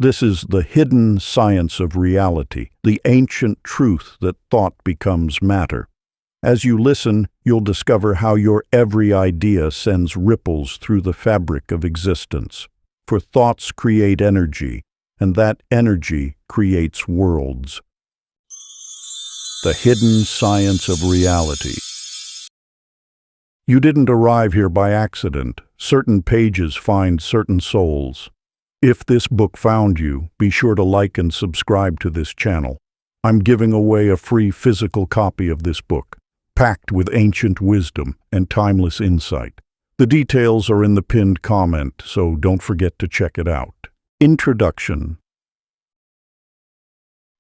This is the hidden science of reality, the ancient truth that thought becomes matter. As you listen, you'll discover how your every idea sends ripples through the fabric of existence. For thoughts create energy, and that energy creates worlds. The hidden science of reality. You didn't arrive here by accident. Certain pages find certain souls. If this book found you, be sure to like and subscribe to this channel. I'm giving away a free physical copy of this book, packed with ancient wisdom and timeless insight. The details are in the pinned comment, so don't forget to check it out. Introduction.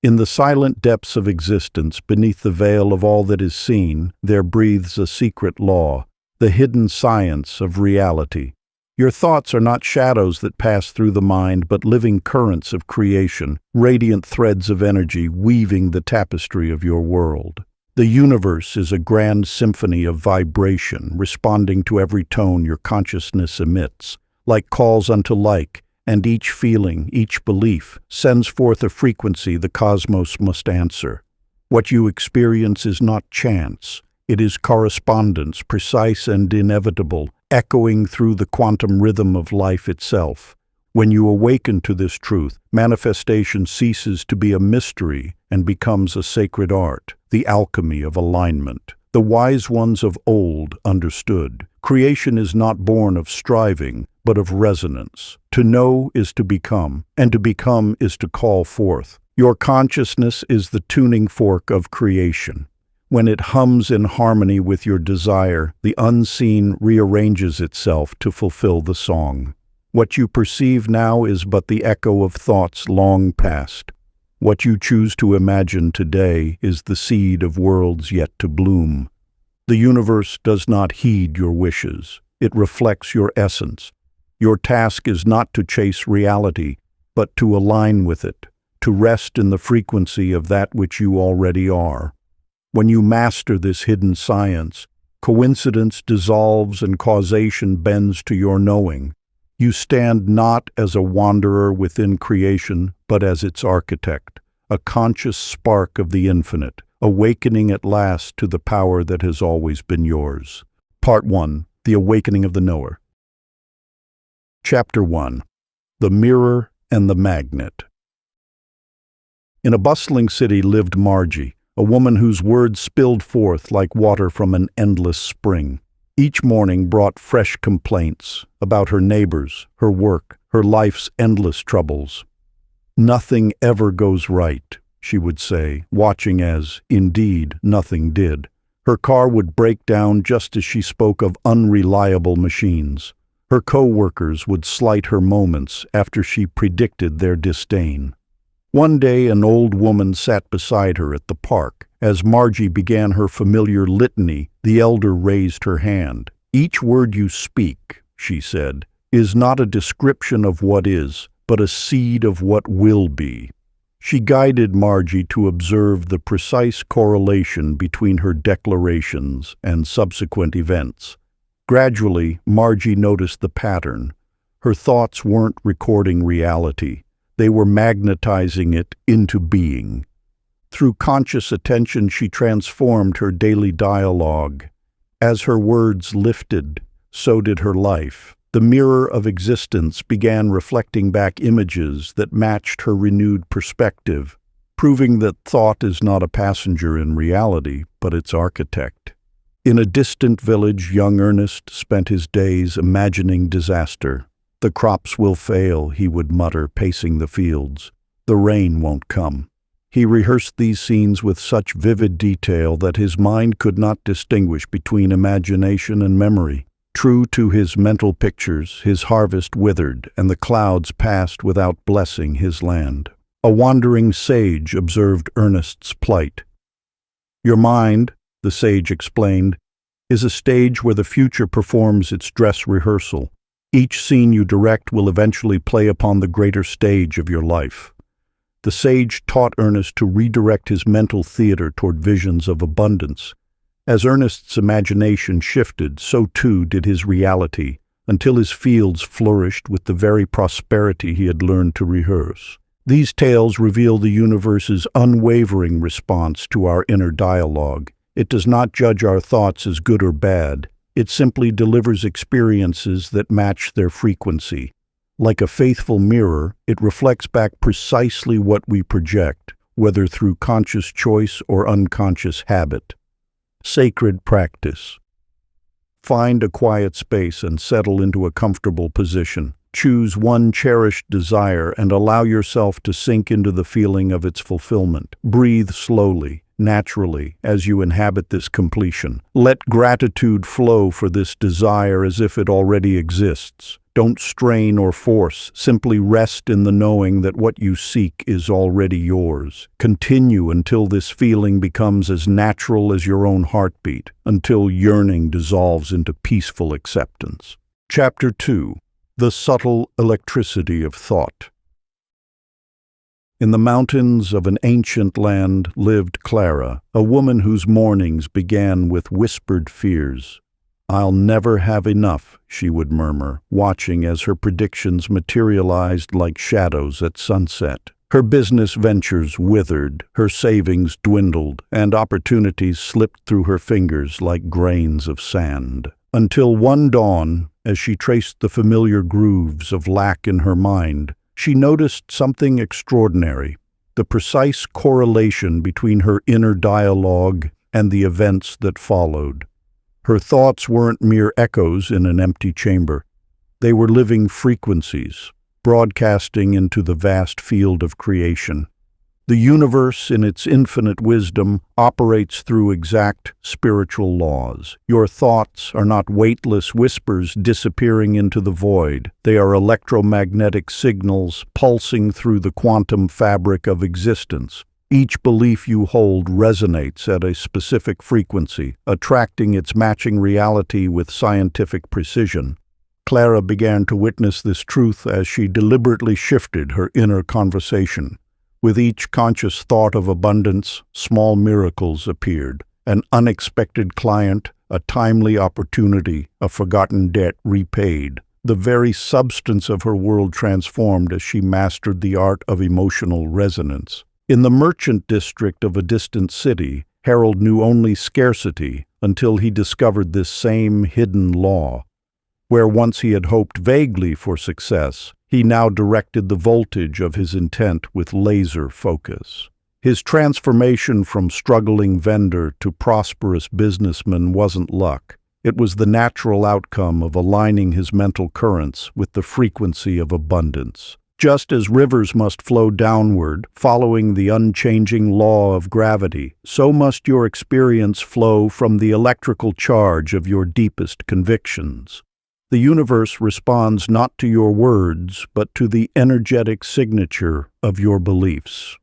In the silent depths of existence, beneath the veil of all that is seen, there breathes a secret law, the hidden science of reality. Your thoughts are not shadows that pass through the mind, but living currents of creation, radiant threads of energy weaving the tapestry of your world. The universe is a grand symphony of vibration, responding to every tone your consciousness emits, like calls unto like, and each feeling, each belief, sends forth a frequency the cosmos must answer. What you experience is not chance. It is correspondence, precise and inevitable, echoing through the quantum rhythm of life itself. When you awaken to this truth, manifestation ceases to be a mystery and becomes a sacred art, the alchemy of alignment. The wise ones of old understood. Creation is not born of striving, but of resonance. To know is to become, and to become is to call forth. Your consciousness is the tuning fork of creation. When it hums in harmony with your desire, the unseen rearranges itself to fulfill the song. What you perceive now is but the echo of thoughts long past. What you choose to imagine today is the seed of worlds yet to bloom. The universe does not heed your wishes. It reflects your essence. Your task is not to chase reality, but to align with it, to rest in the frequency of that which you already are. When you master this hidden science, coincidence dissolves and causation bends to your knowing. You stand not as a wanderer within creation, but as its architect, a conscious spark of the infinite, awakening at last to the power that has always been yours. Part 1. The Awakening of the Knower. Chapter 1. The Mirror and the Magnet. In a bustling city lived Margie, a woman whose words spilled forth like water from an endless spring. Each morning brought fresh complaints about her neighbors, her work, her life's endless troubles. "Nothing ever goes right," she would say, watching as, indeed, nothing did. Her car would break down just as she spoke of unreliable machines. Her co-workers would slight her moments after she predicted their disdain. One day an old woman sat beside her at the park. As Margie began her familiar litany, the elder raised her hand. "Each word you speak," she said, "is not a description of what is, but a seed of what will be." She guided Margie to observe the precise correlation between her declarations and subsequent events. Gradually, Margie noticed the pattern. Her thoughts weren't recording reality. They were magnetizing it into being. Through conscious attention, she transformed her daily dialogue. As her words lifted, so did her life. The mirror of existence began reflecting back images that matched her renewed perspective, proving that thought is not a passenger in reality, but its architect. In a distant village, young Ernest spent his days imagining disaster. "The crops will fail," he would mutter, pacing the fields. "The rain won't come." He rehearsed these scenes with such vivid detail that his mind could not distinguish between imagination and memory. True to his mental pictures, his harvest withered, and the clouds passed without blessing his land. A wandering sage observed Ernest's plight. "Your mind," the sage explained, "is a stage where the future performs its dress rehearsal. Each scene you direct will eventually play upon the greater stage of your life." The sage taught Ernest to redirect his mental theater toward visions of abundance. As Ernest's imagination shifted, so too did his reality. until his fields flourished with the very prosperity he had learned to rehearse. These tales reveal the universe's unwavering response to our inner dialogue. It does not judge our thoughts as good or bad. It simply delivers experiences that match their frequency. Like a faithful mirror, it reflects back precisely what we project, whether through conscious choice or unconscious habit. Sacred practice. Find a quiet space and settle into a comfortable position. Choose one cherished desire and allow yourself to sink into the feeling of its fulfillment. Breathe slowly, naturally, as you inhabit this completion. Let gratitude flow for this desire as if it already exists. Don't strain or force, simply rest in the knowing that what you seek is already yours. Continue until this feeling becomes as natural as your own heartbeat, until yearning dissolves into peaceful acceptance. Chapter 2. The Subtle Electricity of Thought. In the mountains of an ancient land lived Clara, a woman whose mornings began with whispered fears. "I'll never have enough," she would murmur, watching as her predictions materialized like shadows at sunset. Her business ventures withered, her savings dwindled, and opportunities slipped through her fingers like grains of sand. Until one dawn, as she traced the familiar grooves of lack in her mind, she noticed something extraordinary: the precise correlation between her inner dialogue and the events that followed. Her thoughts weren't mere echoes in an empty chamber. They were living frequencies, broadcasting into the vast field of creation. The universe, in its infinite wisdom, operates through exact spiritual laws. Your thoughts are not weightless whispers disappearing into the void. They are electromagnetic signals pulsing through the quantum fabric of existence. Each belief you hold resonates at a specific frequency, attracting its matching reality with scientific precision. Clara began to witness this truth as she deliberately shifted her inner conversation. With each conscious thought of abundance, small miracles appeared. An unexpected client, a timely opportunity, a forgotten debt repaid. The very substance of her world transformed as she mastered the art of emotional resonance. In the merchant district of a distant city, Harold knew only scarcity until he discovered this same hidden law. Where once he had hoped vaguely for success, he now directed the voltage of his intent with laser focus. His transformation from struggling vendor to prosperous businessman wasn't luck. It was the natural outcome of aligning his mental currents with the frequency of abundance. Just as rivers must flow downward, following the unchanging law of gravity, so must your experience flow from the electrical charge of your deepest convictions. The universe responds not to your words, but to the energetic signature of your beliefs.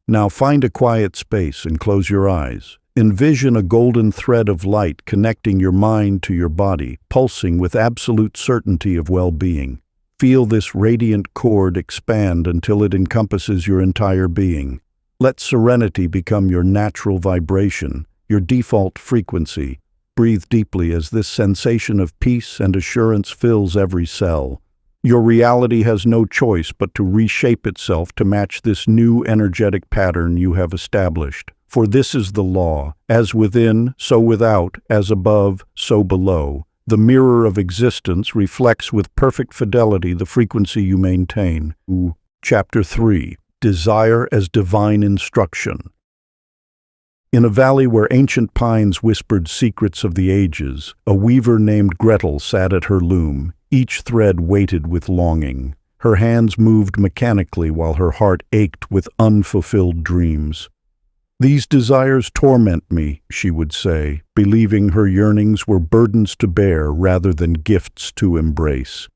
Now find a quiet space and close your eyes. Envision a golden thread of light connecting your mind to your body, pulsing with absolute certainty of well-being. Feel this radiant cord expand until it encompasses your entire being. Let serenity become your natural vibration, your default frequency. Breathe deeply as this sensation of peace and assurance fills every cell. Your reality has no choice but to reshape itself to match this new energetic pattern you have established. For this is the law: as within, so without; as above, so below. The mirror of existence reflects with perfect fidelity the frequency you maintain. Chapter 3. Desire as Divine Instruction. In a valley where ancient pines whispered secrets of the ages, a weaver named Gretel sat at her loom, each thread weighted with longing. Her hands moved mechanically while her heart ached with unfulfilled dreams. "These desires torment me," she would say, believing her yearnings were burdens to bear rather than gifts to embrace.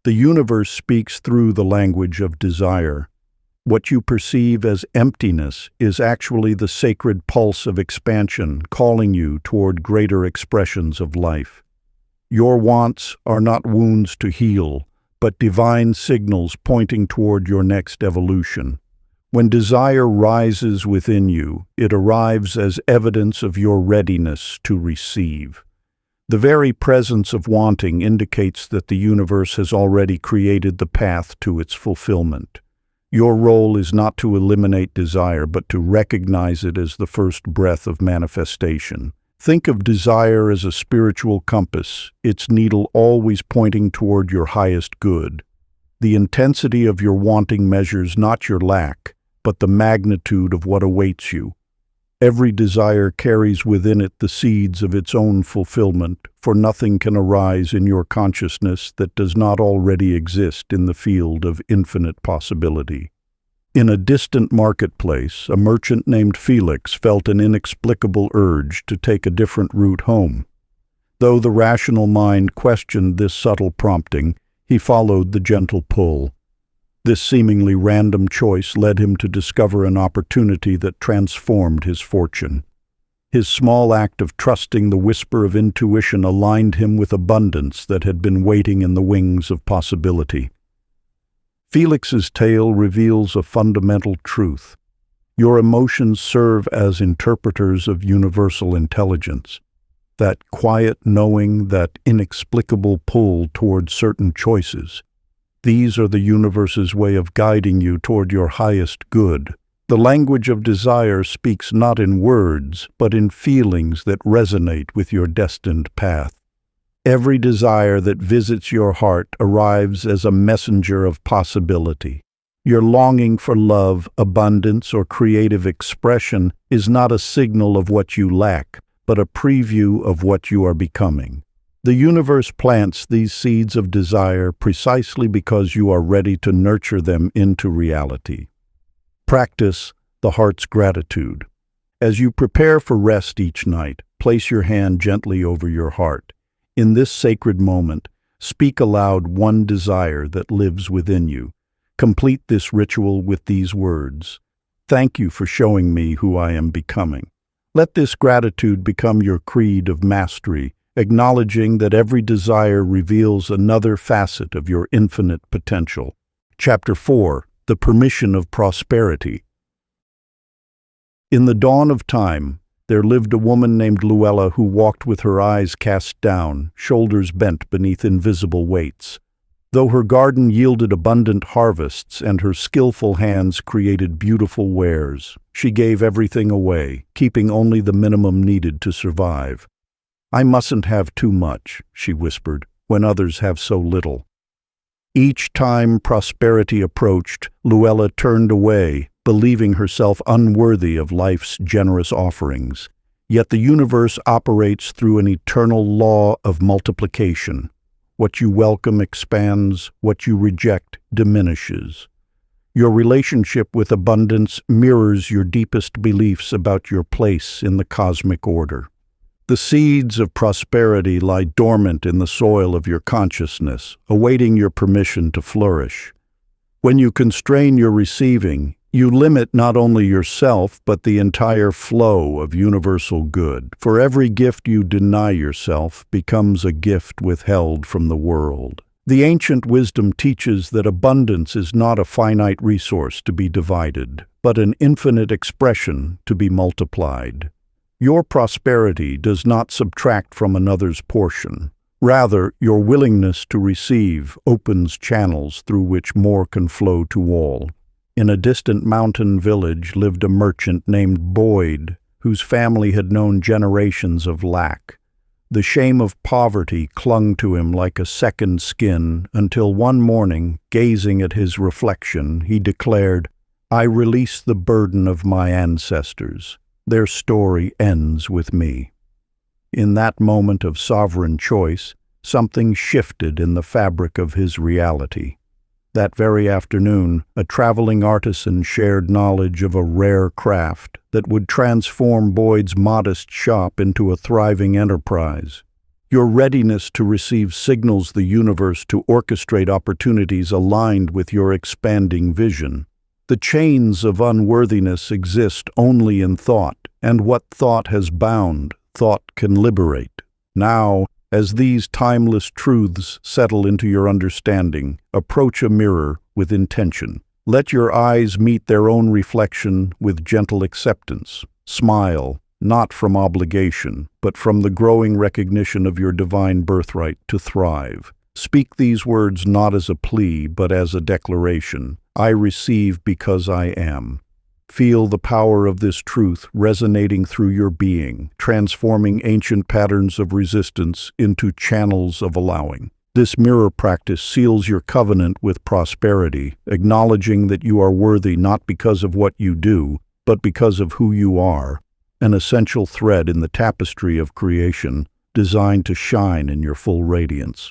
The universe speaks through the language of desire. What you perceive as emptiness is actually the sacred pulse of expansion calling you toward greater expressions of life. Your wants are not wounds to heal, but divine signals pointing toward your next evolution. When desire rises within you, it arrives as evidence of your readiness to receive. The very presence of wanting indicates that the universe has already created the path to its fulfillment. Your role is not to eliminate desire, but to recognize it as the first breath of manifestation. Think of desire as a spiritual compass, its needle always pointing toward your highest good. The intensity of your wanting measures not your lack, but the magnitude of what awaits you. Every desire carries within it the seeds of its own fulfillment, for nothing can arise in your consciousness that does not already exist in the field of infinite possibility. In a distant marketplace, a merchant named Felix felt an inexplicable urge to take a different route home. Though the rational mind questioned this subtle prompting, he followed the gentle pull. This seemingly random choice led him to discover an opportunity that transformed his fortune. His small act of trusting the whisper of intuition aligned him with abundance that had been waiting in the wings of possibility. Felix's tale reveals a fundamental truth. Your emotions serve as interpreters of universal intelligence. That quiet knowing, that inexplicable pull toward certain choices. These are the universe's way of guiding you toward your highest good. The language of desire speaks not in words, but in feelings that resonate with your destined path. Every desire that visits your heart arrives as a messenger of possibility. Your longing for love, abundance, or creative expression is not a signal of what you lack, but a preview of what you are becoming. The universe plants these seeds of desire precisely because you are ready to nurture them into reality. Practice the heart's gratitude. As you prepare for rest each night, place your hand gently over your heart. In this sacred moment, speak aloud one desire that lives within you. Complete this ritual with these words: "Thank you for showing me who I am becoming." Let this gratitude become your creed of mastery, acknowledging that every desire reveals another facet of your infinite potential. Chapter 4. The Permission of Prosperity. In the dawn of time, there lived a woman named Luella who walked with her eyes cast down, shoulders bent beneath invisible weights. Though her garden yielded abundant harvests and her skillful hands created beautiful wares, she gave everything away, keeping only the minimum needed to survive. "I mustn't have too much," she whispered, "when others have so little." Each time prosperity approached, Luella turned away, believing herself unworthy of life's generous offerings. Yet the universe operates through an eternal law of multiplication. What you welcome expands, what you reject diminishes. Your relationship with abundance mirrors your deepest beliefs about your place in the cosmic order. The seeds of prosperity lie dormant in the soil of your consciousness, awaiting your permission to flourish. When you constrain your receiving, you limit not only yourself, but the entire flow of universal good. For every gift you deny yourself becomes a gift withheld from the world. The ancient wisdom teaches that abundance is not a finite resource to be divided, but an infinite expression to be multiplied. Your prosperity does not subtract from another's portion. Rather, your willingness to receive opens channels through which more can flow to all. In a distant mountain village lived a merchant named Boyd, whose family had known generations of lack. The shame of poverty clung to him like a second skin until one morning, gazing at his reflection, he declared, "I release the burden of my ancestors. Their story ends with me." In that moment of sovereign choice, something shifted in the fabric of his reality. That very afternoon, a traveling artisan shared knowledge of a rare craft that would transform Boyd's modest shop into a thriving enterprise. Your readiness to receive signals the universe to orchestrate opportunities aligned with your expanding vision. The chains of unworthiness exist only in thought, and what thought has bound, thought can liberate. Now, as these timeless truths settle into your understanding, approach a mirror with intention. Let your eyes meet their own reflection with gentle acceptance. Smile, not from obligation, but from the growing recognition of your divine birthright to thrive. Speak these words not as a plea, but as a declaration. I receive because I am. Feel the power of this truth resonating through your being, transforming ancient patterns of resistance into channels of allowing. This mirror practice seals your covenant with prosperity, acknowledging that you are worthy not because of what you do, but because of who you are, an essential thread in the tapestry of creation, designed to shine in your full radiance.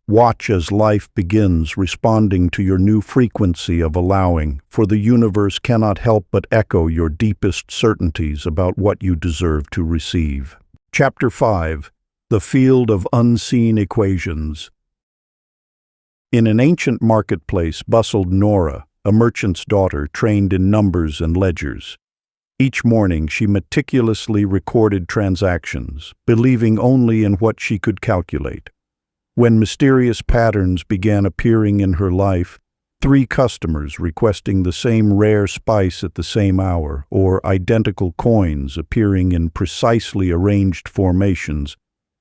Watch as life begins responding to your new frequency of allowing, for the universe cannot help but echo your deepest certainties about what you deserve to receive. Chapter 5. The Field of Unseen Equations. In an ancient marketplace bustled Nora, a merchant's daughter trained in numbers and ledgers. Each morning she meticulously recorded transactions, believing only in what she could calculate. When mysterious patterns began appearing in her life, 3 customers requesting the same rare spice at the same hour, or identical coins appearing in precisely arranged formations,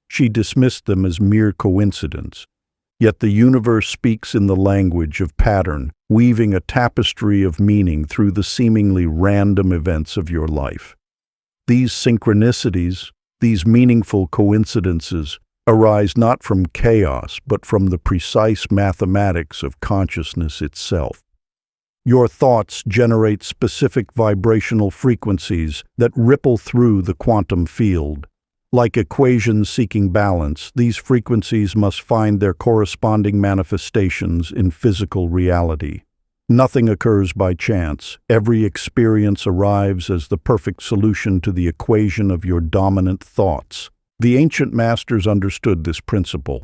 she dismissed them as mere coincidence. Yet the universe speaks in the language of pattern, weaving a tapestry of meaning through the seemingly random events of your life. These synchronicities, these meaningful coincidences, arise not from chaos, but from the precise mathematics of consciousness itself. Your thoughts generate specific vibrational frequencies that ripple through the quantum field. Like equations seeking balance, these frequencies must find their corresponding manifestations in physical reality. Nothing occurs by chance. Every experience arrives as the perfect solution to the equation of your dominant thoughts. The ancient masters understood this principle.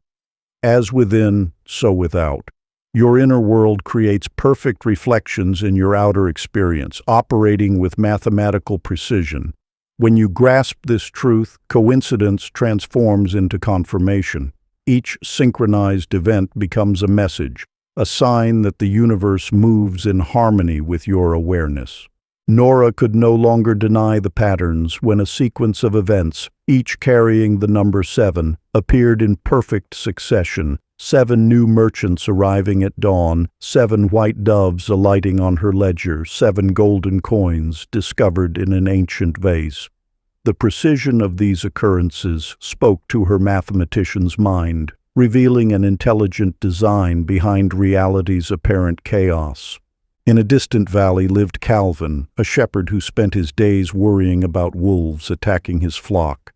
As within, so without. Your inner world creates perfect reflections in your outer experience, operating with mathematical precision. When you grasp this truth, coincidence transforms into confirmation. Each synchronized event becomes a message, a sign that the universe moves in harmony with your awareness. Nora could no longer deny the patterns when a sequence of events, each carrying the number 7, appeared in perfect succession. 7 new merchants arriving at dawn, 7 white doves alighting on her ledger, 7 golden coins discovered in an ancient vase. The precision of these occurrences spoke to her mathematician's mind, revealing an intelligent design behind reality's apparent chaos. In a distant valley lived Calvin, a shepherd who spent his days worrying about wolves attacking his flock.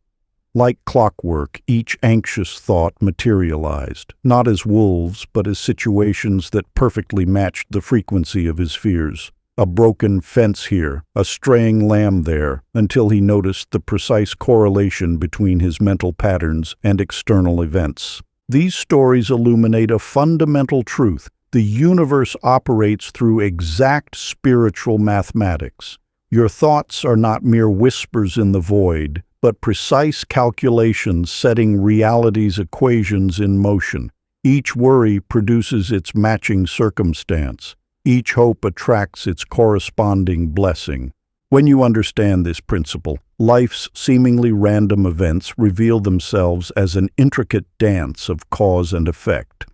Like clockwork, each anxious thought materialized, not as wolves, but as situations that perfectly matched the frequency of his fears. A broken fence here, a straying lamb there, until he noticed the precise correlation between his mental patterns and external events. These stories illuminate a fundamental truth. The universe operates through exact spiritual mathematics. Your thoughts are not mere whispers in the void, but precise calculations setting reality's equations in motion. Each worry produces its matching circumstance. Each hope attracts its corresponding blessing. When you understand this principle, life's seemingly random events reveal themselves as an intricate dance of cause and effect.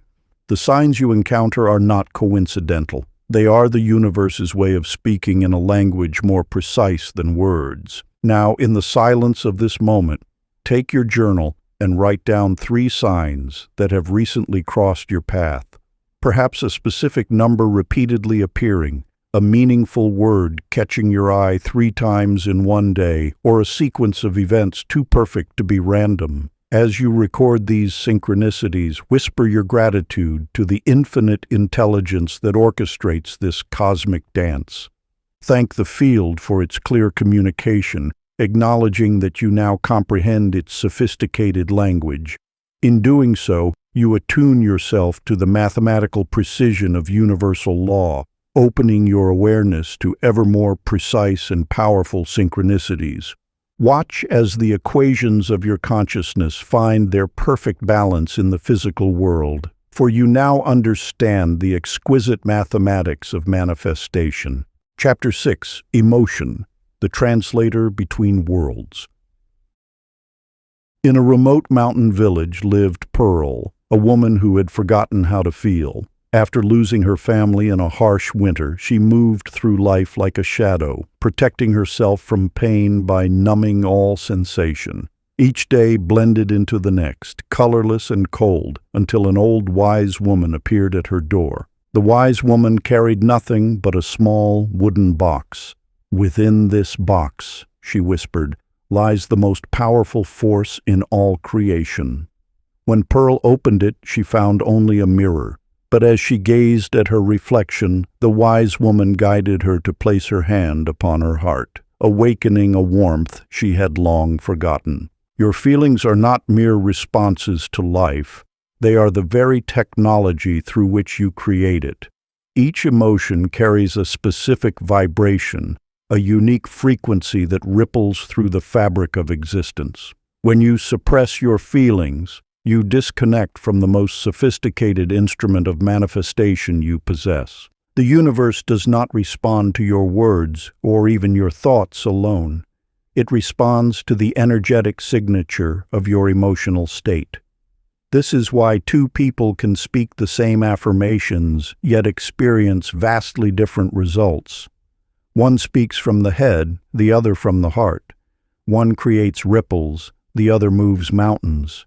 The signs you encounter are not coincidental. They are the universe's way of speaking in a language more precise than words. Now, in the silence of this moment, take your journal and write down 3 signs that have recently crossed your path. Perhaps a specific number repeatedly appearing, a meaningful word catching your eye 3 times in one day, or a sequence of events too perfect to be random. As you record these synchronicities, whisper your gratitude to the infinite intelligence that orchestrates this cosmic dance. Thank the field for its clear communication, acknowledging that you now comprehend its sophisticated language. In doing so, you attune yourself to the mathematical precision of universal law, opening your awareness to ever more precise and powerful synchronicities. Watch as the equations of your consciousness find their perfect balance in the physical world, for you now understand the exquisite mathematics of manifestation. Chapter 6. Emotion, the translator between worlds. In a remote mountain village lived Pearl, a woman who had forgotten how to feel. After losing her family in a harsh winter, she moved through life like a shadow, protecting herself from pain by numbing all sensation. Each day blended into the next, colorless and cold, until an old wise woman appeared at her door. The wise woman carried nothing but a small wooden box. "Within this box," she whispered, "lies the most powerful force in all creation." When Pearl opened it, she found only a mirror. But as she gazed at her reflection, the wise woman guided her to place her hand upon her heart, awakening a warmth she had long forgotten. Your feelings are not mere responses to life. They are the very technology through which you create it. Each emotion carries a specific vibration, a unique frequency that ripples through the fabric of existence. When you suppress your feelings, you disconnect from the most sophisticated instrument of manifestation you possess. The universe does not respond to your words or even your thoughts alone. It responds to the energetic signature of your emotional state. This is why two people can speak the same affirmations yet experience vastly different results. One speaks from the head, the other from the heart. One creates ripples, the other moves mountains.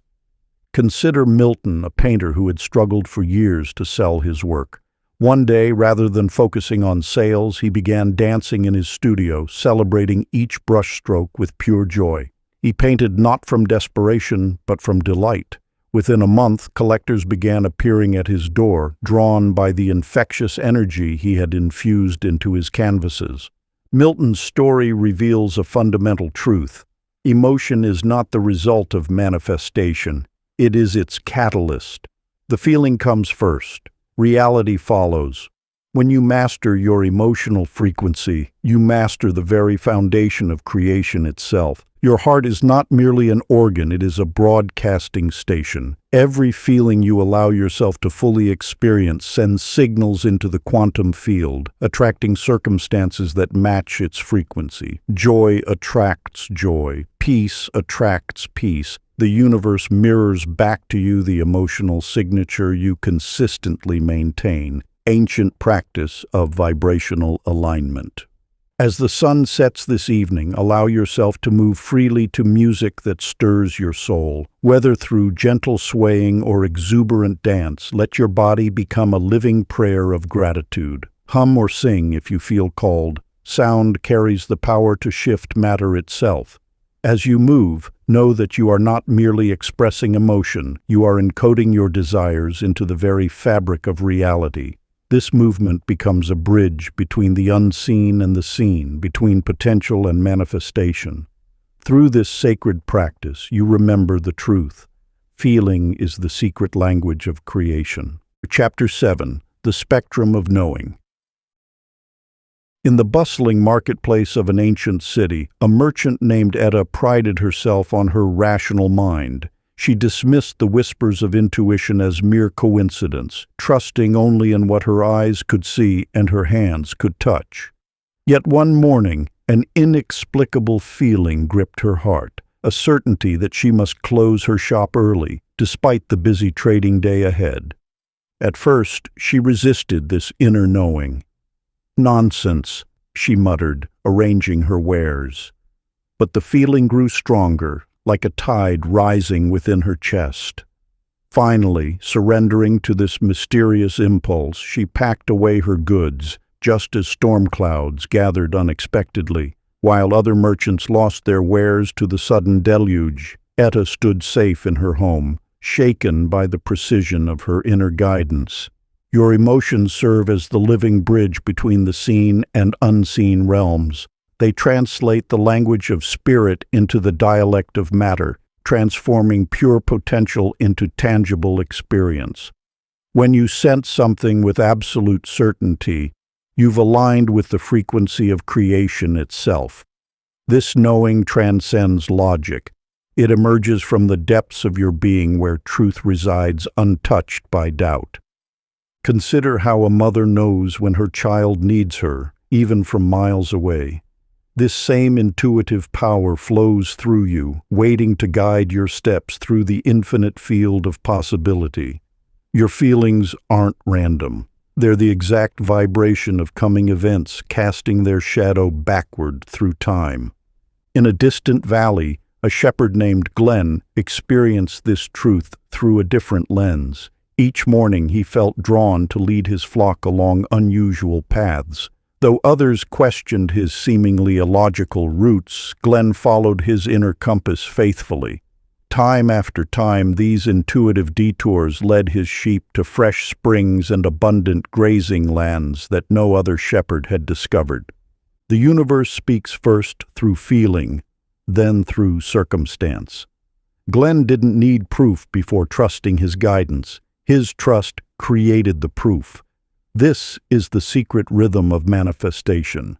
Consider Milton, a painter who had struggled for years to sell his work. One day, rather than focusing on sales, he began dancing in his studio, celebrating each brushstroke with pure joy. He painted not from desperation, but from delight. Within a month, collectors began appearing at his door, drawn by the infectious energy he had infused into his canvases. Milton's story reveals a fundamental truth. Emotion is not the result of manifestation. It is its catalyst. The feeling comes first. Reality follows. When you master your emotional frequency, you master the very foundation of creation itself. Your heart is not merely an organ, it is a broadcasting station. Every feeling you allow yourself to fully experience sends signals into the quantum field, attracting circumstances that match its frequency. Joy attracts joy. Peace attracts peace. The universe mirrors back to you the emotional signature you consistently maintain. Ancient practice of vibrational alignment. As the sun sets this evening, allow yourself to move freely to music that stirs your soul. Whether through gentle swaying or exuberant dance, let your body become a living prayer of gratitude. Hum or sing if you feel called. Sound carries the power to shift matter itself. As you move, know that you are not merely expressing emotion, you are encoding your desires into the very fabric of reality. This movement becomes a bridge between the unseen and the seen, between potential and manifestation. Through this sacred practice, you remember the truth. Feeling is the secret language of creation. Chapter 7. The Spectrum of Knowing. In the bustling marketplace of an ancient city, a merchant named Etta prided herself on her rational mind. She dismissed the whispers of intuition as mere coincidence, trusting only in what her eyes could see and her hands could touch. Yet one morning, an inexplicable feeling gripped her heart, a certainty that she must close her shop early, despite the busy trading day ahead. At first, she resisted this inner knowing. "Nonsense," she muttered, arranging her wares. But the feeling grew stronger, like a tide rising within her chest. Finally, surrendering to this mysterious impulse, she packed away her goods, just as storm clouds gathered unexpectedly. While other merchants lost their wares to the sudden deluge, Etta stood safe in her home, shaken by the precision of her inner guidance. Your emotions serve as the living bridge between the seen and unseen realms. They translate the language of spirit into the dialect of matter, transforming pure potential into tangible experience. When you sense something with absolute certainty, you've aligned with the frequency of creation itself. This knowing transcends logic. It emerges from the depths of your being where truth resides untouched by doubt. Consider how a mother knows when her child needs her, even from miles away. This same intuitive power flows through you, waiting to guide your steps through the infinite field of possibility. Your feelings aren't random. They're the exact vibration of coming events, casting their shadow backward through time. In a distant valley, a shepherd named Glenn experienced this truth through a different lens. Each morning he felt drawn to lead his flock along unusual paths. Though others questioned his seemingly illogical routes, Glenn followed his inner compass faithfully. Time after time, these intuitive detours led his sheep to fresh springs and abundant grazing lands that no other shepherd had discovered. The universe speaks first through feeling, then through circumstance. Glenn didn't need proof before trusting his guidance. His trust created the proof. This is the secret rhythm of manifestation.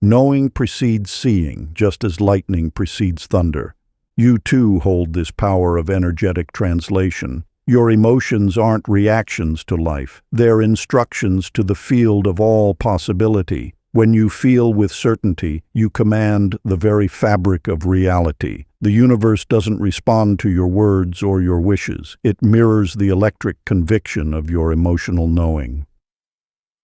Knowing precedes seeing, just as lightning precedes thunder. You too hold this power of energetic translation. Your emotions aren't reactions to life. They're instructions to the field of all possibility. When you feel with certainty, you command the very fabric of reality. The universe doesn't respond to your words or your wishes. It mirrors the electric conviction of your emotional knowing.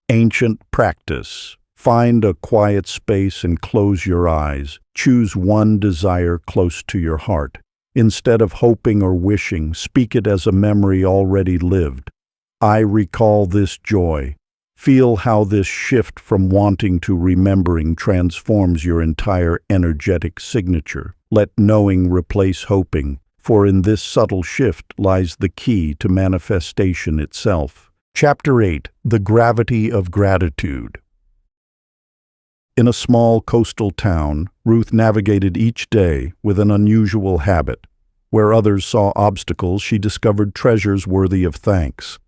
Ancient practice. Find a quiet space and close your eyes. Choose one desire close to your heart. Instead of hoping or wishing, speak it as a memory already lived. I recall this joy. Feel how this shift from wanting to remembering transforms your entire energetic signature. Let knowing replace hoping, for in this subtle shift lies the key to manifestation itself. Chapter 8. The Gravity of Gratitude. In a small coastal town, Ruth navigated each day with an unusual habit. Where others saw obstacles, she discovered treasures worthy of thanks.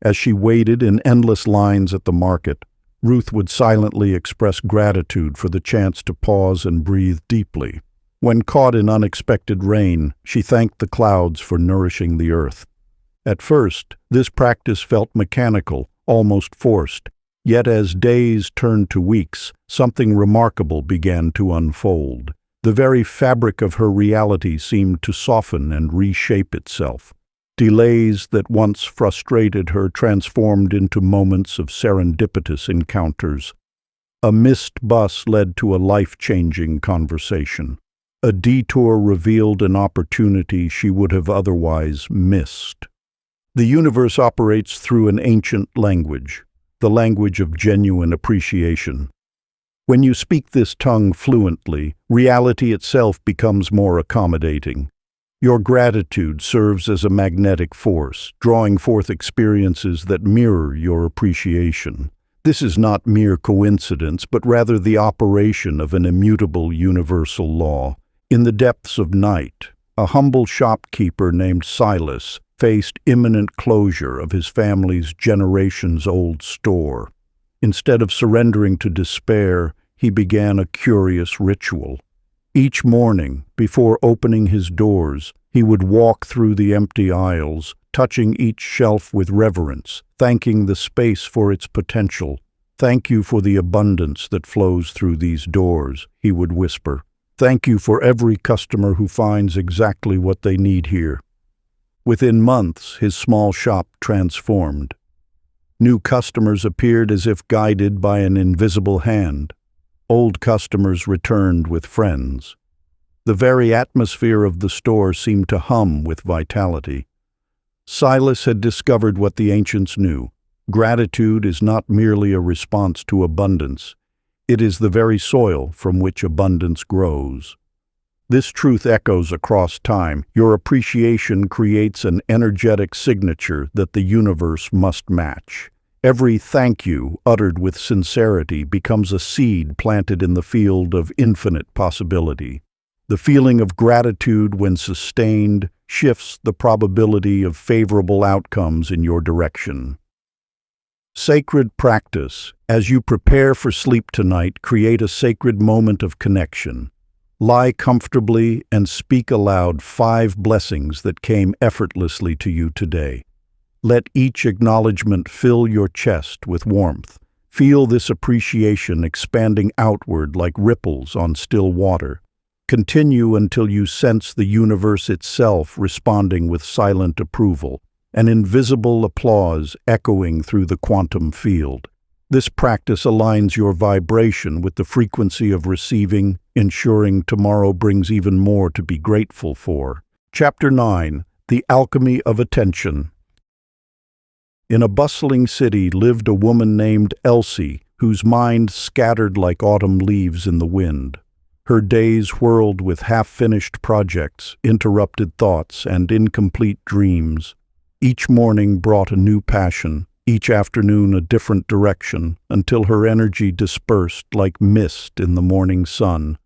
As she waited in endless lines at the market, Ruth would silently express gratitude for the chance to pause and breathe deeply. When caught in unexpected rain, she thanked the clouds for nourishing the earth. At first, this practice felt mechanical, almost forced. Yet as days turned to weeks, something remarkable began to unfold. The very fabric of her reality seemed to soften and reshape itself. Delays that once frustrated her transformed into moments of serendipitous encounters. A missed bus led to a life-changing conversation. A detour revealed an opportunity she would have otherwise missed. The universe operates through an ancient language, the language of genuine appreciation. When you speak this tongue fluently, reality itself becomes more accommodating. Your gratitude serves as a magnetic force, drawing forth experiences that mirror your appreciation. This is not mere coincidence, but rather the operation of an immutable universal law. In the depths of night, a humble shopkeeper named Silas faced imminent closure of his family's generations-old store. Instead of surrendering to despair, he began a curious ritual. Each morning, before opening his doors, he would walk through the empty aisles, touching each shelf with reverence, thanking the space for its potential. "Thank you for the abundance that flows through these doors," he would whisper. "Thank you for every customer who finds exactly what they need here." Within months, his small shop transformed. New customers appeared as if guided by an invisible hand. Old customers returned with friends. The very atmosphere of the store seemed to hum with vitality. Silas had discovered what the ancients knew. Gratitude is not merely a response to abundance. It is the very soil from which abundance grows. This truth echoes across time. Your appreciation creates an energetic signature that the universe must match. Every thank you, uttered with sincerity, becomes a seed planted in the field of infinite possibility. The feeling of gratitude, when sustained, shifts the probability of favorable outcomes in your direction. Sacred practice. As you prepare for sleep tonight, create a sacred moment of connection. Lie comfortably and speak aloud 5 blessings that came effortlessly to you today. Let each acknowledgement fill your chest with warmth. Feel this appreciation expanding outward like ripples on still water. Continue until you sense the universe itself responding with silent approval, an invisible applause echoing through the quantum field. This practice aligns your vibration with the frequency of receiving, ensuring tomorrow brings even more to be grateful for. Chapter 9. The Alchemy of Attention. In a bustling city lived a woman named Elsie, whose mind scattered like autumn leaves in the wind. Her days whirled with half-finished projects, interrupted thoughts, and incomplete dreams. Each morning brought a new passion, each afternoon a different direction, until her energy dispersed like mist in the morning sun.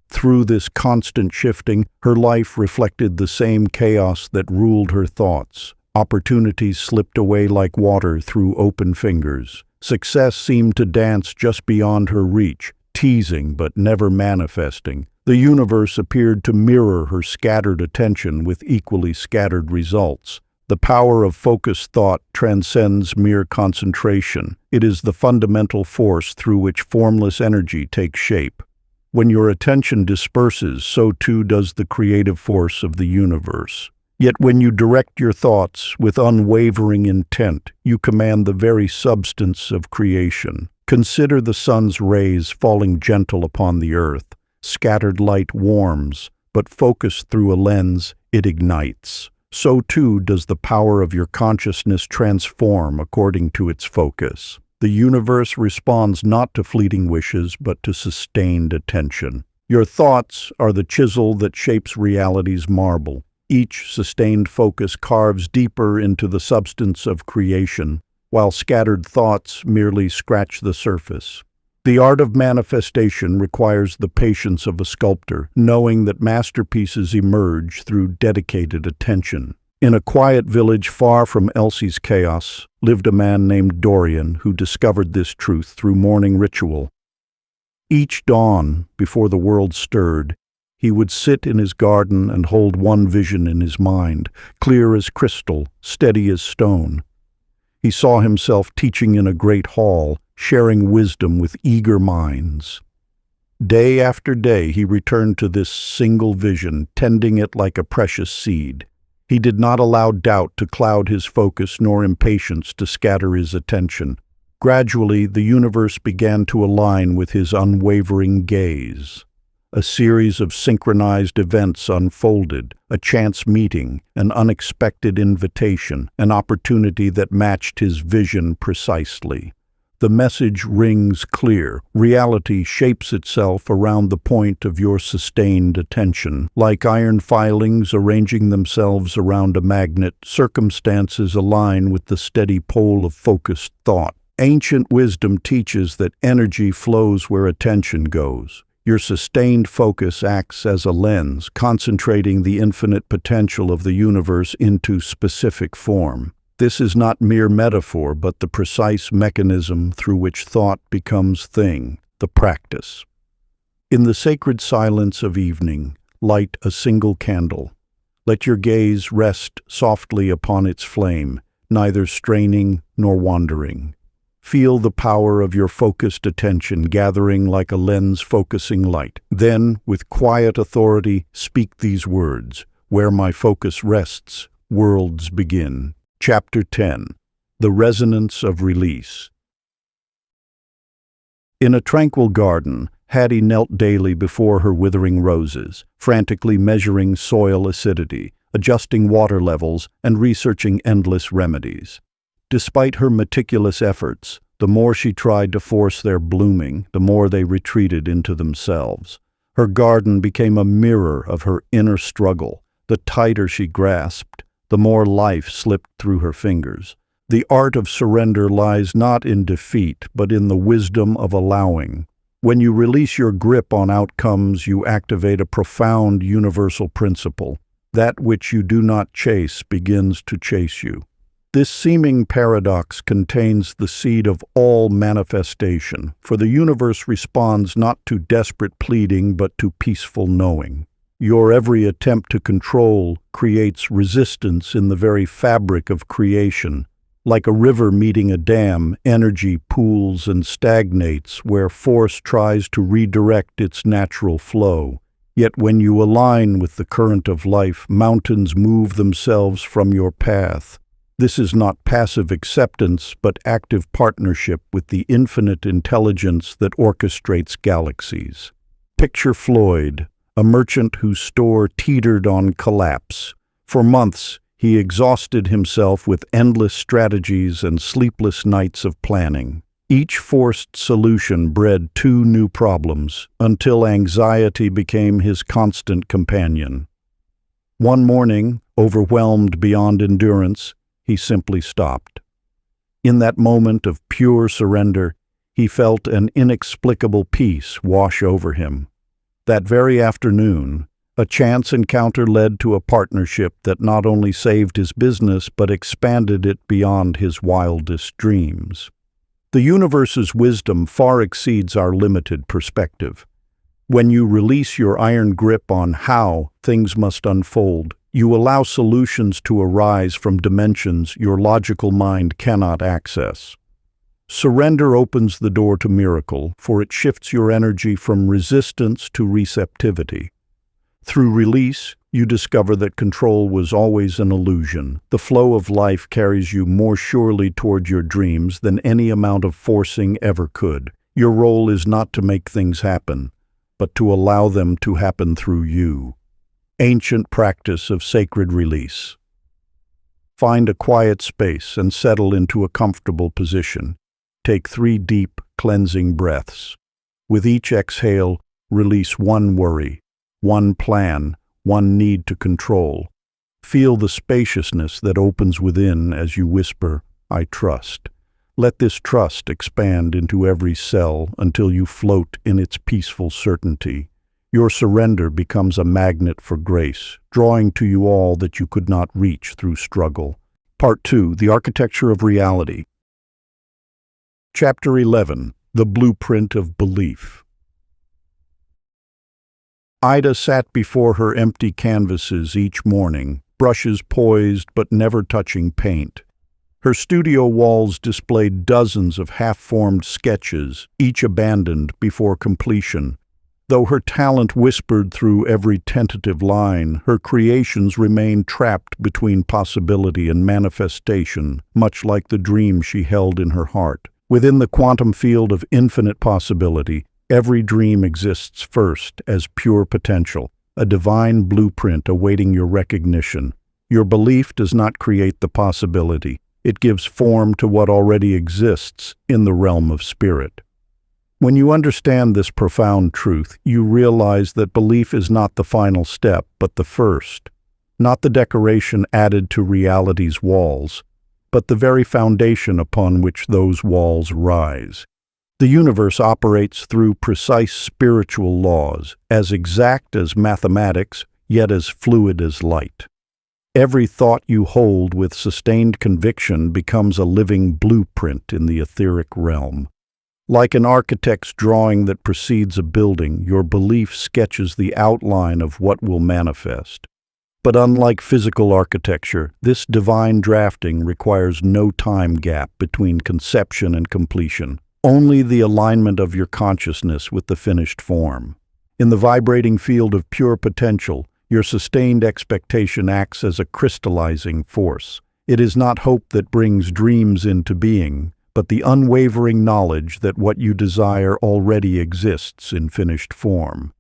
Through this constant shifting, her life reflected the same chaos that ruled her thoughts. Opportunities slipped away like water through open fingers. Success seemed to dance just beyond her reach, teasing but never manifesting. The universe appeared to mirror her scattered attention with equally scattered results. The power of focused thought transcends mere concentration. It is the fundamental force through which formless energy takes shape. When your attention disperses, so too does the creative force of the universe. Yet when you direct your thoughts with unwavering intent, you command the very substance of creation. Consider the sun's rays falling gentle upon the earth. Scattered light warms, but focused through a lens, it ignites. So too does the power of your consciousness transform according to its focus. The universe responds not to fleeting wishes, but to sustained attention. Your thoughts are the chisel that shapes reality's marble. Each sustained focus carves deeper into the substance of creation, while scattered thoughts merely scratch the surface. The art of manifestation requires the patience of a sculptor, knowing that masterpieces emerge through dedicated attention. In a quiet village far from Elsie's chaos, lived a man named Dorian who discovered this truth through morning ritual. Each dawn, before the world stirred, he would sit in his garden and hold one vision in his mind, clear as crystal, steady as stone. He saw himself teaching in a great hall, sharing wisdom with eager minds. Day after day he returned to this single vision, tending it like a precious seed. He did not allow doubt to cloud his focus nor impatience to scatter his attention. Gradually, the universe began to align with his unwavering gaze. A series of synchronized events unfolded, a chance meeting, an unexpected invitation, an opportunity that matched his vision precisely. The message rings clear. Reality shapes itself around the point of your sustained attention. Like iron filings arranging themselves around a magnet, circumstances align with the steady pole of focused thought. Ancient wisdom teaches that energy flows where attention goes. Your sustained focus acts as a lens, concentrating the infinite potential of the universe into specific form. This is not mere metaphor, but the precise mechanism through which thought becomes thing, the practice. In the sacred silence of evening, light a single candle. Let your gaze rest softly upon its flame, neither straining nor wandering. Feel the power of your focused attention gathering like a lens focusing light. Then, with quiet authority, speak these words: "Where my focus rests, worlds begin." Chapter 10. The Resonance of Release. In a tranquil garden, Hattie knelt daily before her withering roses, frantically measuring soil acidity, adjusting water levels, and researching endless remedies. Despite her meticulous efforts, the more she tried to force their blooming, the more they retreated into themselves. Her garden became a mirror of her inner struggle. The tighter she grasped, the more life slipped through her fingers. The art of surrender lies not in defeat, but in the wisdom of allowing. When you release your grip on outcomes, you activate a profound universal principle. That which you do not chase begins to chase you. This seeming paradox contains the seed of all manifestation, for the universe responds not to desperate pleading but to peaceful knowing. Your every attempt to control creates resistance in the very fabric of creation. Like a river meeting a dam, energy pools and stagnates where force tries to redirect its natural flow. Yet when you align with the current of life, mountains move themselves from your path. This is not passive acceptance, but active partnership with the infinite intelligence that orchestrates galaxies. Picture Floyd, a merchant whose store teetered on collapse. For months, he exhausted himself with endless strategies and sleepless nights of planning. Each forced solution bred two new problems, until anxiety became his constant companion. One morning, overwhelmed beyond endurance, he simply stopped. In that moment of pure surrender, he felt an inexplicable peace wash over him. That very afternoon, a chance encounter led to a partnership that not only saved his business but expanded it beyond his wildest dreams. The universe's wisdom far exceeds our limited perspective. When you release your iron grip on how things must unfold, you allow solutions to arise from dimensions your logical mind cannot access. Surrender opens the door to miracle, for it shifts your energy from resistance to receptivity. Through release, you discover that control was always an illusion. The flow of life carries you more surely toward your dreams than any amount of forcing ever could. Your role is not to make things happen, but to allow them to happen through you. Ancient practice of sacred release. Find a quiet space and settle into a comfortable position. Take 3 deep, cleansing breaths. With each exhale, release one worry, one plan, one need to control. Feel the spaciousness that opens within as you whisper, "I trust." Let this trust expand into every cell until you float in its peaceful certainty. Your surrender becomes a magnet for grace, drawing to you all that you could not reach through struggle. Part 2. The Architecture of Reality. Chapter 11. The Blueprint of Belief. Ida sat before her empty canvases each morning, brushes poised but never touching paint. Her studio walls displayed dozens of half-formed sketches, each abandoned before completion. Though her talent whispered through every tentative line, her creations remained trapped between possibility and manifestation, much like the dream she held in her heart. Within the quantum field of infinite possibility, every dream exists first as pure potential, a divine blueprint awaiting your recognition. Your belief does not create the possibility. It gives form to what already exists in the realm of spirit. When you understand this profound truth, you realize that belief is not the final step, but the first. Not the decoration added to reality's walls, but the very foundation upon which those walls rise. The universe operates through precise spiritual laws, as exact as mathematics, yet as fluid as light. Every thought you hold with sustained conviction becomes a living blueprint in the etheric realm. Like an architect's drawing that precedes a building, your belief sketches the outline of what will manifest. But unlike physical architecture, this divine drafting requires no time gap between conception and completion. Only the alignment of your consciousness with the finished form. In the vibrating field of pure potential, your sustained expectation acts as a crystallizing force. It is not hope that brings dreams into being, but the unwavering knowledge that what you desire already exists in finished form.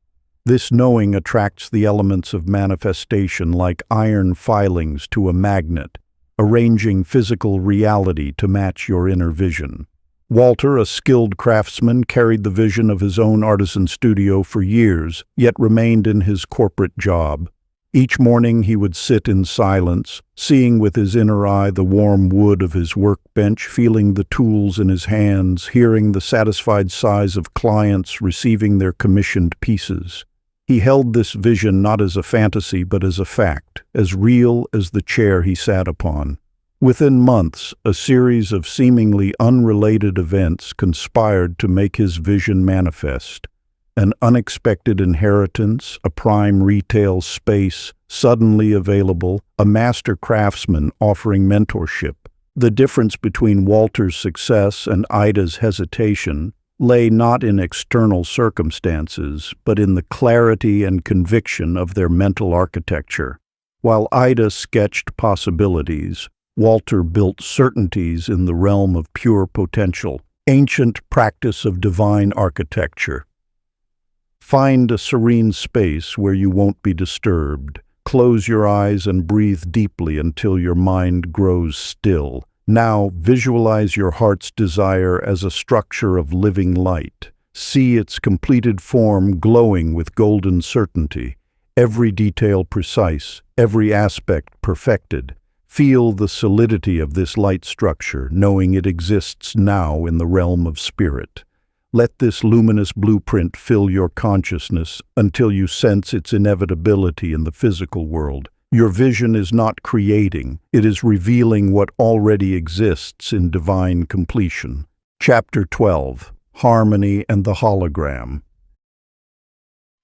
This knowing attracts the elements of manifestation like iron filings to a magnet, arranging physical reality to match your inner vision. Walter, a skilled craftsman, carried the vision of his own artisan studio for years, yet remained in his corporate job. Each morning he would sit in silence, seeing with his inner eye the warm wood of his workbench, feeling the tools in his hands, hearing the satisfied sighs of clients receiving their commissioned pieces. He held this vision not as a fantasy but as a fact, as real as the chair he sat upon. Within months, a series of seemingly unrelated events conspired to make his vision manifest. An unexpected inheritance, a prime retail space suddenly available, a master craftsman offering mentorship, The difference between Walter's success and Ida's hesitation lay not in external circumstances, but in the clarity and conviction of their mental architecture. While Ida sketched possibilities, Walter built certainties in the realm of pure potential, ancient practice of divine architecture. Find a serene space where you won't be disturbed. Close your eyes and breathe deeply until your mind grows still. Now visualize your heart's desire as a structure of living light. See its completed form glowing with golden certainty, every detail precise, every aspect perfected. Feel the solidity of this light structure, knowing it exists now in the realm of spirit. Let this luminous blueprint fill your consciousness until you sense its inevitability in the physical world. Your vision is not creating, it is revealing what already exists in divine completion. Chapter 12. Harmony and the Hologram.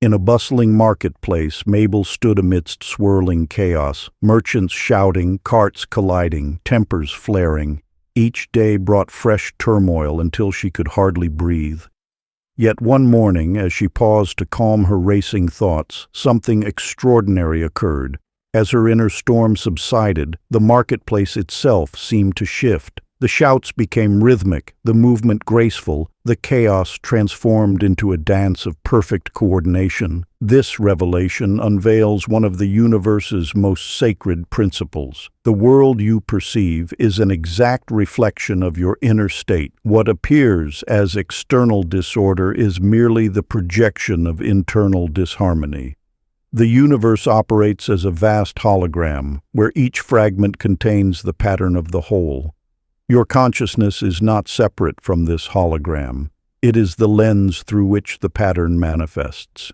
In a bustling marketplace, Mabel stood amidst swirling chaos, merchants shouting, carts colliding, tempers flaring. Each day brought fresh turmoil until she could hardly breathe. Yet one morning, as she paused to calm her racing thoughts, something extraordinary occurred. As her inner storm subsided, the marketplace itself seemed to shift. The shouts became rhythmic, the movement graceful, the chaos transformed into a dance of perfect coordination. This revelation unveils one of the universe's most sacred principles. The world you perceive is an exact reflection of your inner state. What appears as external disorder is merely the projection of internal disharmony. The universe operates as a vast hologram, where each fragment contains the pattern of the whole. Your consciousness is not separate from this hologram. It is the lens through which the pattern manifests.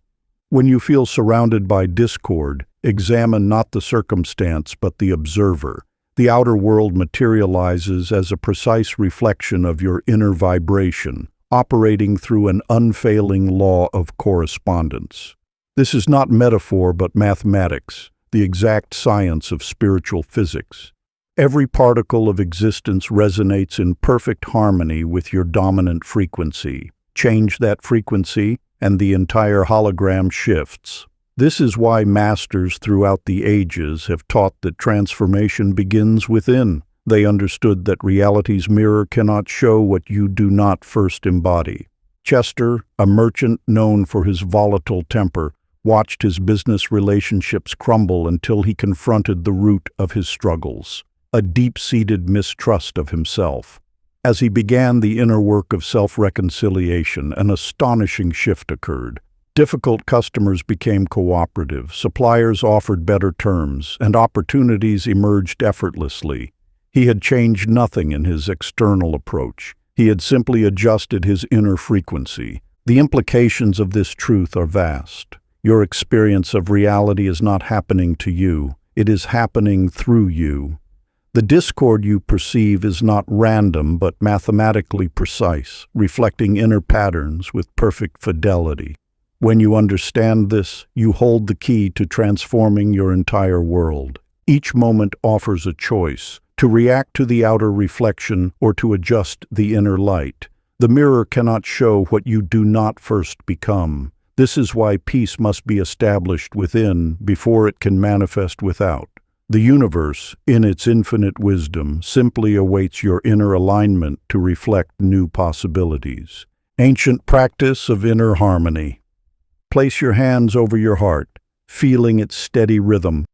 When you feel surrounded by discord, examine not the circumstance but the observer. The outer world materializes as a precise reflection of your inner vibration, operating through an unfailing law of correspondence. This is not metaphor but mathematics, the exact science of spiritual physics. Every particle of existence resonates in perfect harmony with your dominant frequency. Change that frequency, and the entire hologram shifts. This is why masters throughout the ages have taught that transformation begins within. They understood that reality's mirror cannot show what you do not first embody. Chester, a merchant known for his volatile temper, watched his business relationships crumble until he confronted the root of his struggles. A deep-seated mistrust of himself. As he began the inner work of self-reconciliation, an astonishing shift occurred. Difficult customers became cooperative, suppliers offered better terms, and opportunities emerged effortlessly. He had changed nothing in his external approach. He had simply adjusted his inner frequency. The implications of this truth are vast. Your experience of reality is not happening to you. It is happening through you. The discord you perceive is not random but mathematically precise, reflecting inner patterns with perfect fidelity. When you understand this, you hold the key to transforming your entire world. Each moment offers a choice, to react to the outer reflection or to adjust the inner light. The mirror cannot show what you do not first become. This is why peace must be established within before it can manifest without. The universe, in its infinite wisdom, simply awaits your inner alignment to reflect new possibilities. Ancient practice of inner harmony. Place your hands over your heart, feeling its steady rhythm.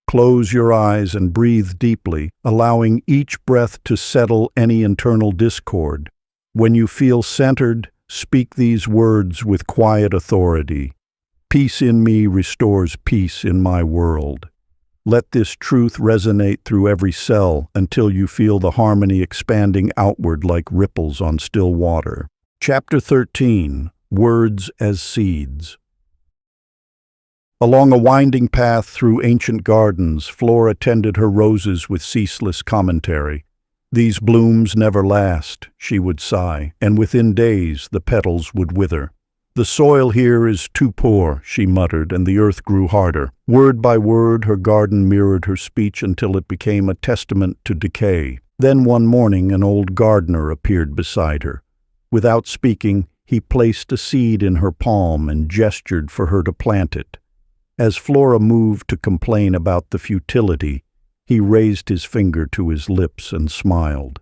Close your eyes and breathe deeply, allowing each breath to settle any internal discord. When you feel centered, speak these words with quiet authority. Peace in me restores peace in my world. Let this truth resonate through every cell until you feel the harmony expanding outward like ripples on still water. Chapter 13. Words as Seeds. Along a winding path through ancient gardens, Flora tended her roses with ceaseless commentary. "These blooms never last," she would sigh, and within days the petals would wither. "The soil here is too poor," she muttered, and the earth grew harder. Word by word, her garden mirrored her speech until it became a testament to decay. Then one morning an old gardener appeared beside her. Without speaking, he placed a seed in her palm and gestured for her to plant it. As Flora moved to complain about the futility, he raised his finger to his lips and smiled.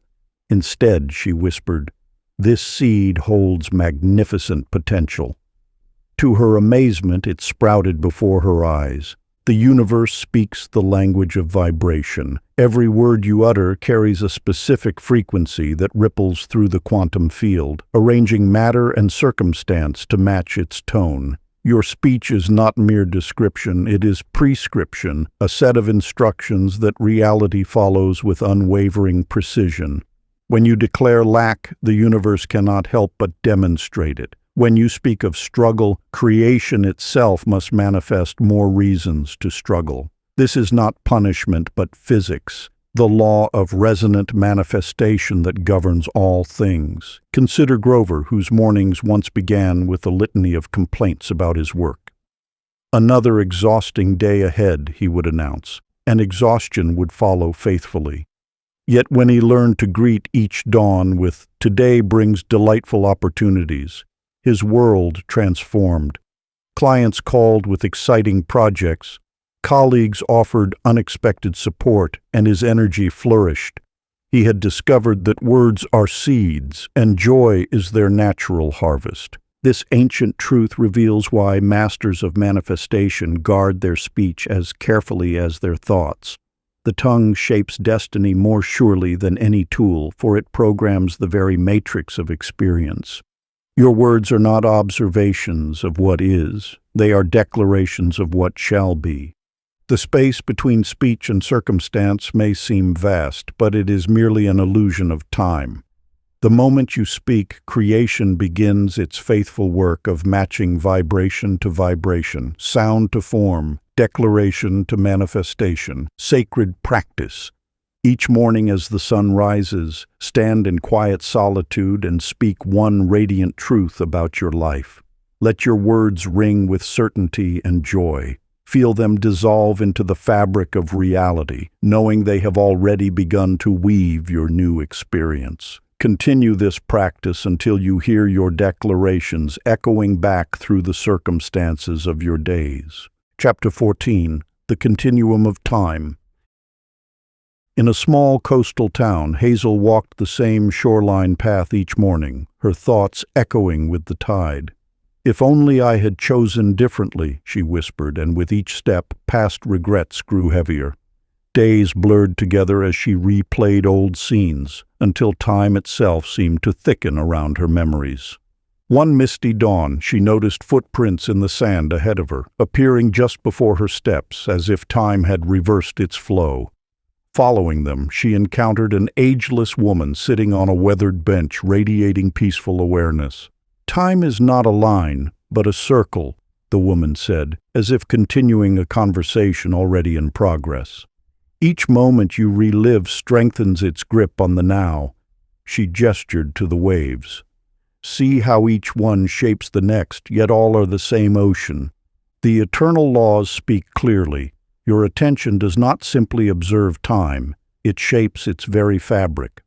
Instead, she whispered, "This seed holds magnificent potential." To her amazement, it sprouted before her eyes. The universe speaks the language of vibration. Every word you utter carries a specific frequency that ripples through the quantum field, arranging matter and circumstance to match its tone. Your speech is not mere description, it is prescription, a set of instructions that reality follows with unwavering precision. When you declare lack, the universe cannot help but demonstrate it. When you speak of struggle, creation itself must manifest more reasons to struggle. This is not punishment, but physics, the law of resonant manifestation that governs all things. Consider Grover, whose mornings once began with a litany of complaints about his work. Another exhausting day ahead, he would announce, and exhaustion would follow faithfully. Yet when he learned to greet each dawn with "Today brings delightful opportunities," his world transformed. Clients called with exciting projects, colleagues offered unexpected support, and his energy flourished. He had discovered that words are seeds, and joy is their natural harvest. This ancient truth reveals why masters of manifestation guard their speech as carefully as their thoughts. The tongue shapes destiny more surely than any tool, for it programs the very matrix of experience. Your words are not observations of what is, they are declarations of what shall be. The space between speech and circumstance may seem vast, but it is merely an illusion of time. The moment you speak, creation begins its faithful work of matching vibration to vibration, sound to form, declaration to manifestation, sacred practice. Each morning as the sun rises, stand in quiet solitude and speak one radiant truth about your life. Let your words ring with certainty and joy. Feel them dissolve into the fabric of reality, knowing they have already begun to weave your new experience. Continue this practice until you hear your declarations echoing back through the circumstances of your days. Chapter 14. The Continuum of Time. In a small coastal town, Hazel walked the same shoreline path each morning, her thoughts echoing with the tide. "If only I had chosen differently," she whispered, and with each step, past regrets grew heavier. Days blurred together as she replayed old scenes, until time itself seemed to thicken around her memories. One misty dawn, she noticed footprints in the sand ahead of her, appearing just before her steps, as if time had reversed its flow. Following them, she encountered an ageless woman sitting on a weathered bench, radiating peaceful awareness. "Time is not a line, but a circle," the woman said, as if continuing a conversation already in progress. "Each moment you relive strengthens its grip on the now." She gestured to the waves. "See how each one shapes the next, yet all are the same ocean. The eternal laws speak clearly. Your attention does not simply observe time, it shapes its very fabric.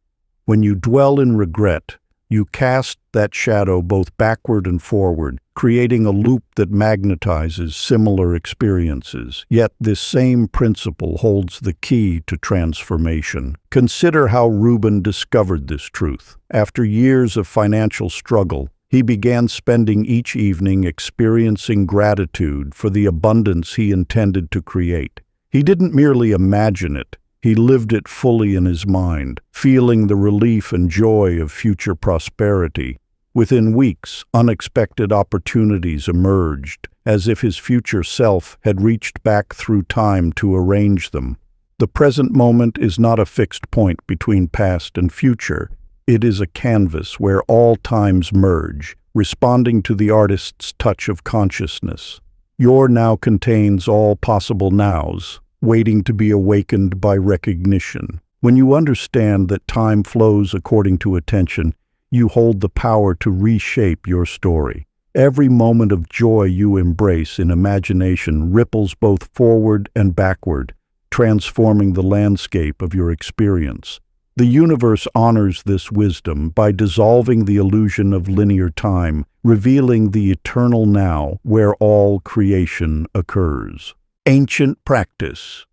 When you dwell in regret, you cast that shadow both backward and forward, creating a loop that magnetizes similar experiences. Yet this same principle holds the key to transformation. Consider how Reuben discovered this truth. After years of financial struggle, he began spending each evening experiencing gratitude for the abundance he intended to create. He didn't merely imagine it, he lived it fully in his mind, feeling the relief and joy of future prosperity. Within weeks, unexpected opportunities emerged, as if his future self had reached back through time to arrange them. The present moment is not a fixed point between past and future. It is a canvas where all times merge, responding to the artist's touch of consciousness. Your now contains all possible nows, waiting to be awakened by recognition. When you understand that time flows according to attention, you hold the power to reshape your story. Every moment of joy you embrace in imagination ripples both forward and backward, transforming the landscape of your experience. The universe honors this wisdom by dissolving the illusion of linear time, revealing the eternal now where all creation occurs. Ancient practice.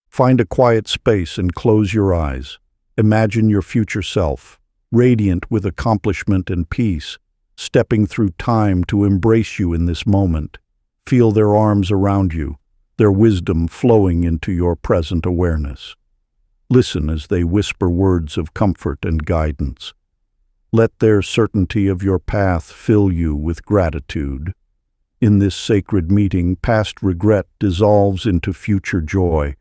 Find a quiet space and close your eyes. Imagine your future self, radiant with accomplishment and peace, stepping through time to embrace you in this moment. Feel their arms around you, their wisdom flowing into your present awareness. Listen as they whisper words of comfort and guidance. Let their certainty of your path fill you with gratitude. In this sacred meeting, past regret dissolves into future joy,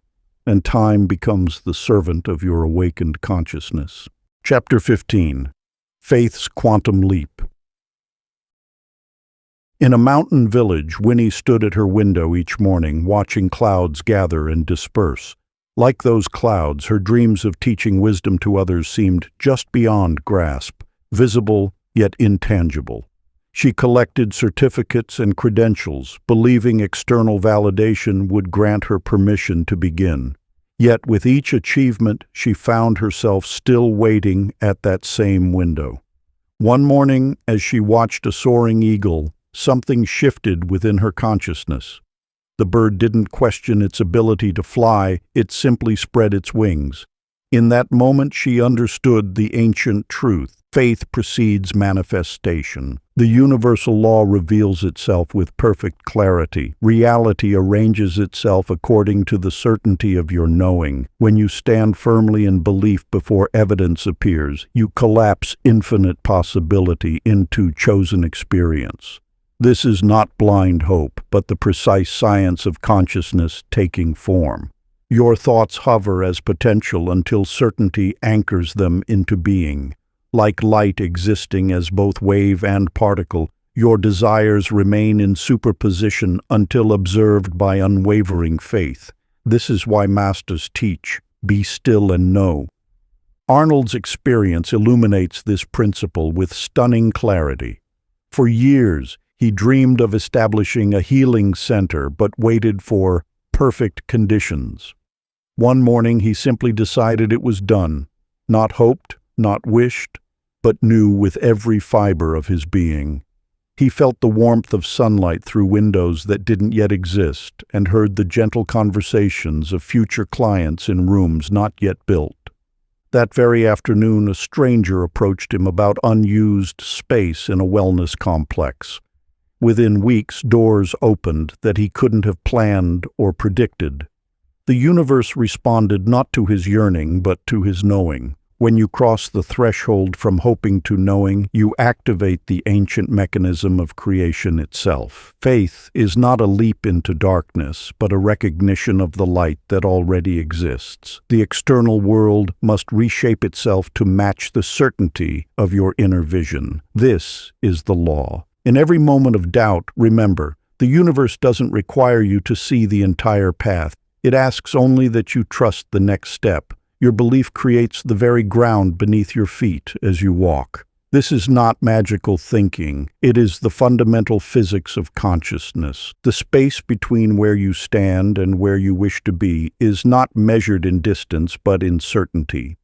and time becomes the servant of your awakened consciousness. Chapter 15. Faith's Quantum Leap. In a mountain village, Winnie stood at her window each morning, watching clouds gather and disperse. Like those clouds, her dreams of teaching wisdom to others seemed just beyond grasp, visible yet intangible. She collected certificates and credentials, believing external validation would grant her permission to begin. Yet with each achievement, she found herself still waiting at that same window. One morning, as she watched a soaring eagle, something shifted within her consciousness. The bird didn't question its ability to fly, it simply spread its wings. In that moment she understood the ancient truth. Faith precedes manifestation. The universal law reveals itself with perfect clarity. Reality arranges itself according to the certainty of your knowing. When you stand firmly in belief before evidence appears, you collapse infinite possibility into chosen experience. This is not blind hope, but the precise science of consciousness taking form. Your thoughts hover as potential until certainty anchors them into being. Like light existing as both wave and particle, your desires remain in superposition until observed by unwavering faith. This is why masters teach, be still and know. Arnold's experience illuminates this principle with stunning clarity. For years, he dreamed of establishing a healing center but waited for perfect conditions. One morning he simply decided it was done, not hoped, not wished, but knew with every fiber of his being. He felt the warmth of sunlight through windows that didn't yet exist and heard the gentle conversations of future clients in rooms not yet built. That very afternoon, a stranger approached him about unused space in a wellness complex. Within weeks, doors opened that he couldn't have planned or predicted. The universe responded not to his yearning, but to his knowing. When you cross the threshold from hoping to knowing, you activate the ancient mechanism of creation itself. Faith is not a leap into darkness, but a recognition of the light that already exists. The external world must reshape itself to match the certainty of your inner vision. This is the law. In every moment of doubt, remember, the universe doesn't require you to see the entire path. It asks only that you trust the next step. Your belief creates the very ground beneath your feet as you walk. This is not magical thinking. It is the fundamental physics of consciousness. The space between where you stand and where you wish to be is not measured in distance, but in certainty.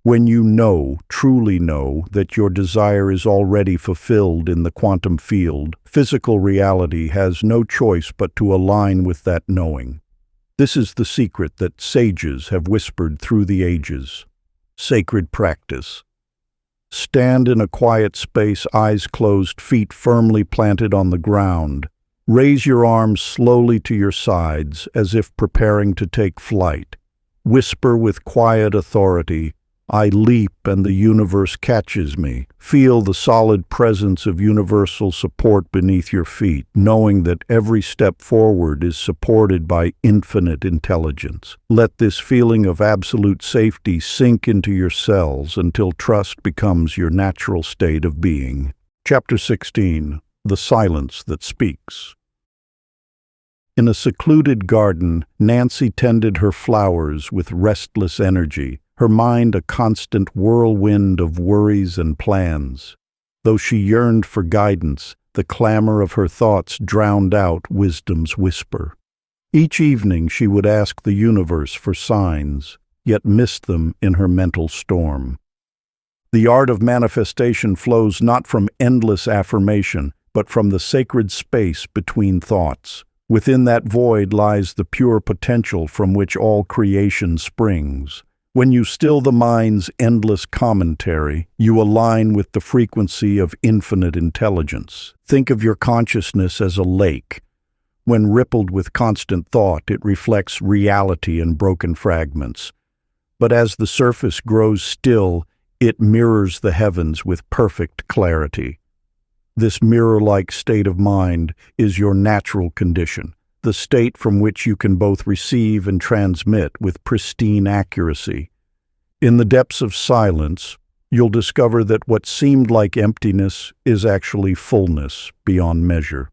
When you know, truly know, that your desire is already fulfilled in the quantum field, physical reality has no choice but to align with that knowing. This is the secret that sages have whispered through the ages. Sacred practice. Stand in a quiet space, eyes closed, feet firmly planted on the ground. Raise your arms slowly to your sides, as if preparing to take flight. Whisper with quiet authority, I leap and the universe catches me. Feel the solid presence of universal support beneath your feet, knowing that every step forward is supported by infinite intelligence. Let this feeling of absolute safety sink into your cells until trust becomes your natural state of being. Chapter 16. The Silence That Speaks. In a secluded garden, Nancy tended her flowers with restless energy, her mind a constant whirlwind of worries and plans. Though she yearned for guidance, the clamor of her thoughts drowned out wisdom's whisper. Each evening she would ask the universe for signs. yet missed them in her mental storm. The art of manifestation flows not from endless affirmation, but from the sacred space between thoughts. Within that void lies the pure potential from which all creation springs. When you still the mind's endless commentary, you align with the frequency of infinite intelligence. Think of your consciousness as a lake. When rippled with constant thought, it reflects reality in broken fragments. But as the surface grows still, it mirrors the heavens with perfect clarity. This mirror-like state of mind is your natural condition, the state from which you can both receive and transmit with pristine accuracy. In the depths of silence, you'll discover that what seemed like emptiness is actually fullness beyond measure.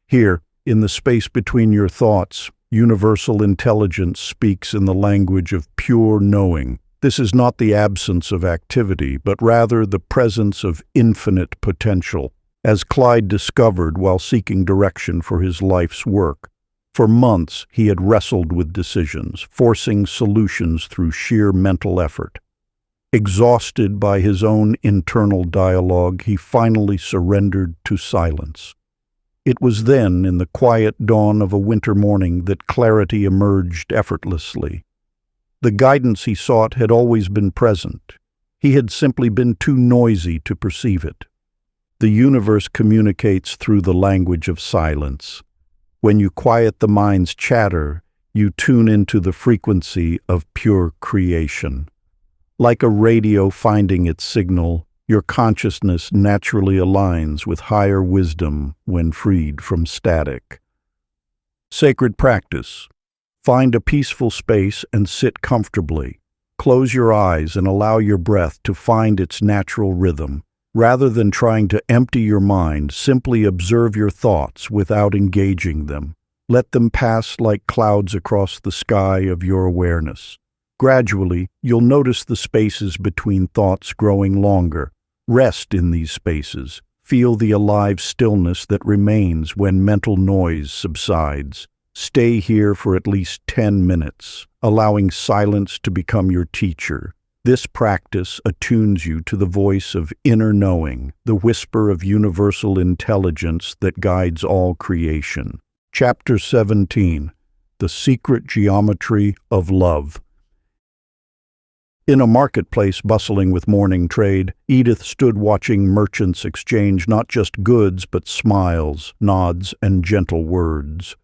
Here, in the space between your thoughts, universal intelligence speaks in the language of pure knowing. This is not the absence of activity, but rather the presence of infinite potential, as Clyde discovered while seeking direction for his life's work. For months, he had wrestled with decisions, forcing solutions through sheer mental effort. Exhausted by his own internal dialogue, he finally surrendered to silence. It was then, in the quiet dawn of a winter morning, that clarity emerged effortlessly. The guidance he sought had always been present. He had simply been too noisy to perceive it. The universe communicates through the language of silence. When you quiet the mind's chatter, you tune into the frequency of pure creation. Like a radio finding its signal, your consciousness naturally aligns with higher wisdom when freed from static. Sacred practice. Find a peaceful space and sit comfortably. Close your eyes and allow your breath to find its natural rhythm. Rather than trying to empty your mind, simply observe your thoughts without engaging them. Let them pass like clouds across the sky of your awareness. Gradually, you'll notice the spaces between thoughts growing longer. Rest in these spaces. Feel the alive stillness that remains when mental noise subsides. Stay here for at least 10 minutes, allowing silence to become your teacher. This practice attunes you to the voice of inner knowing, the whisper of universal intelligence that guides all creation. Chapter 17. The Secret Geometry of Love. In a marketplace bustling with morning trade, Edith stood watching merchants exchange not just goods but smiles, nods, and gentle words.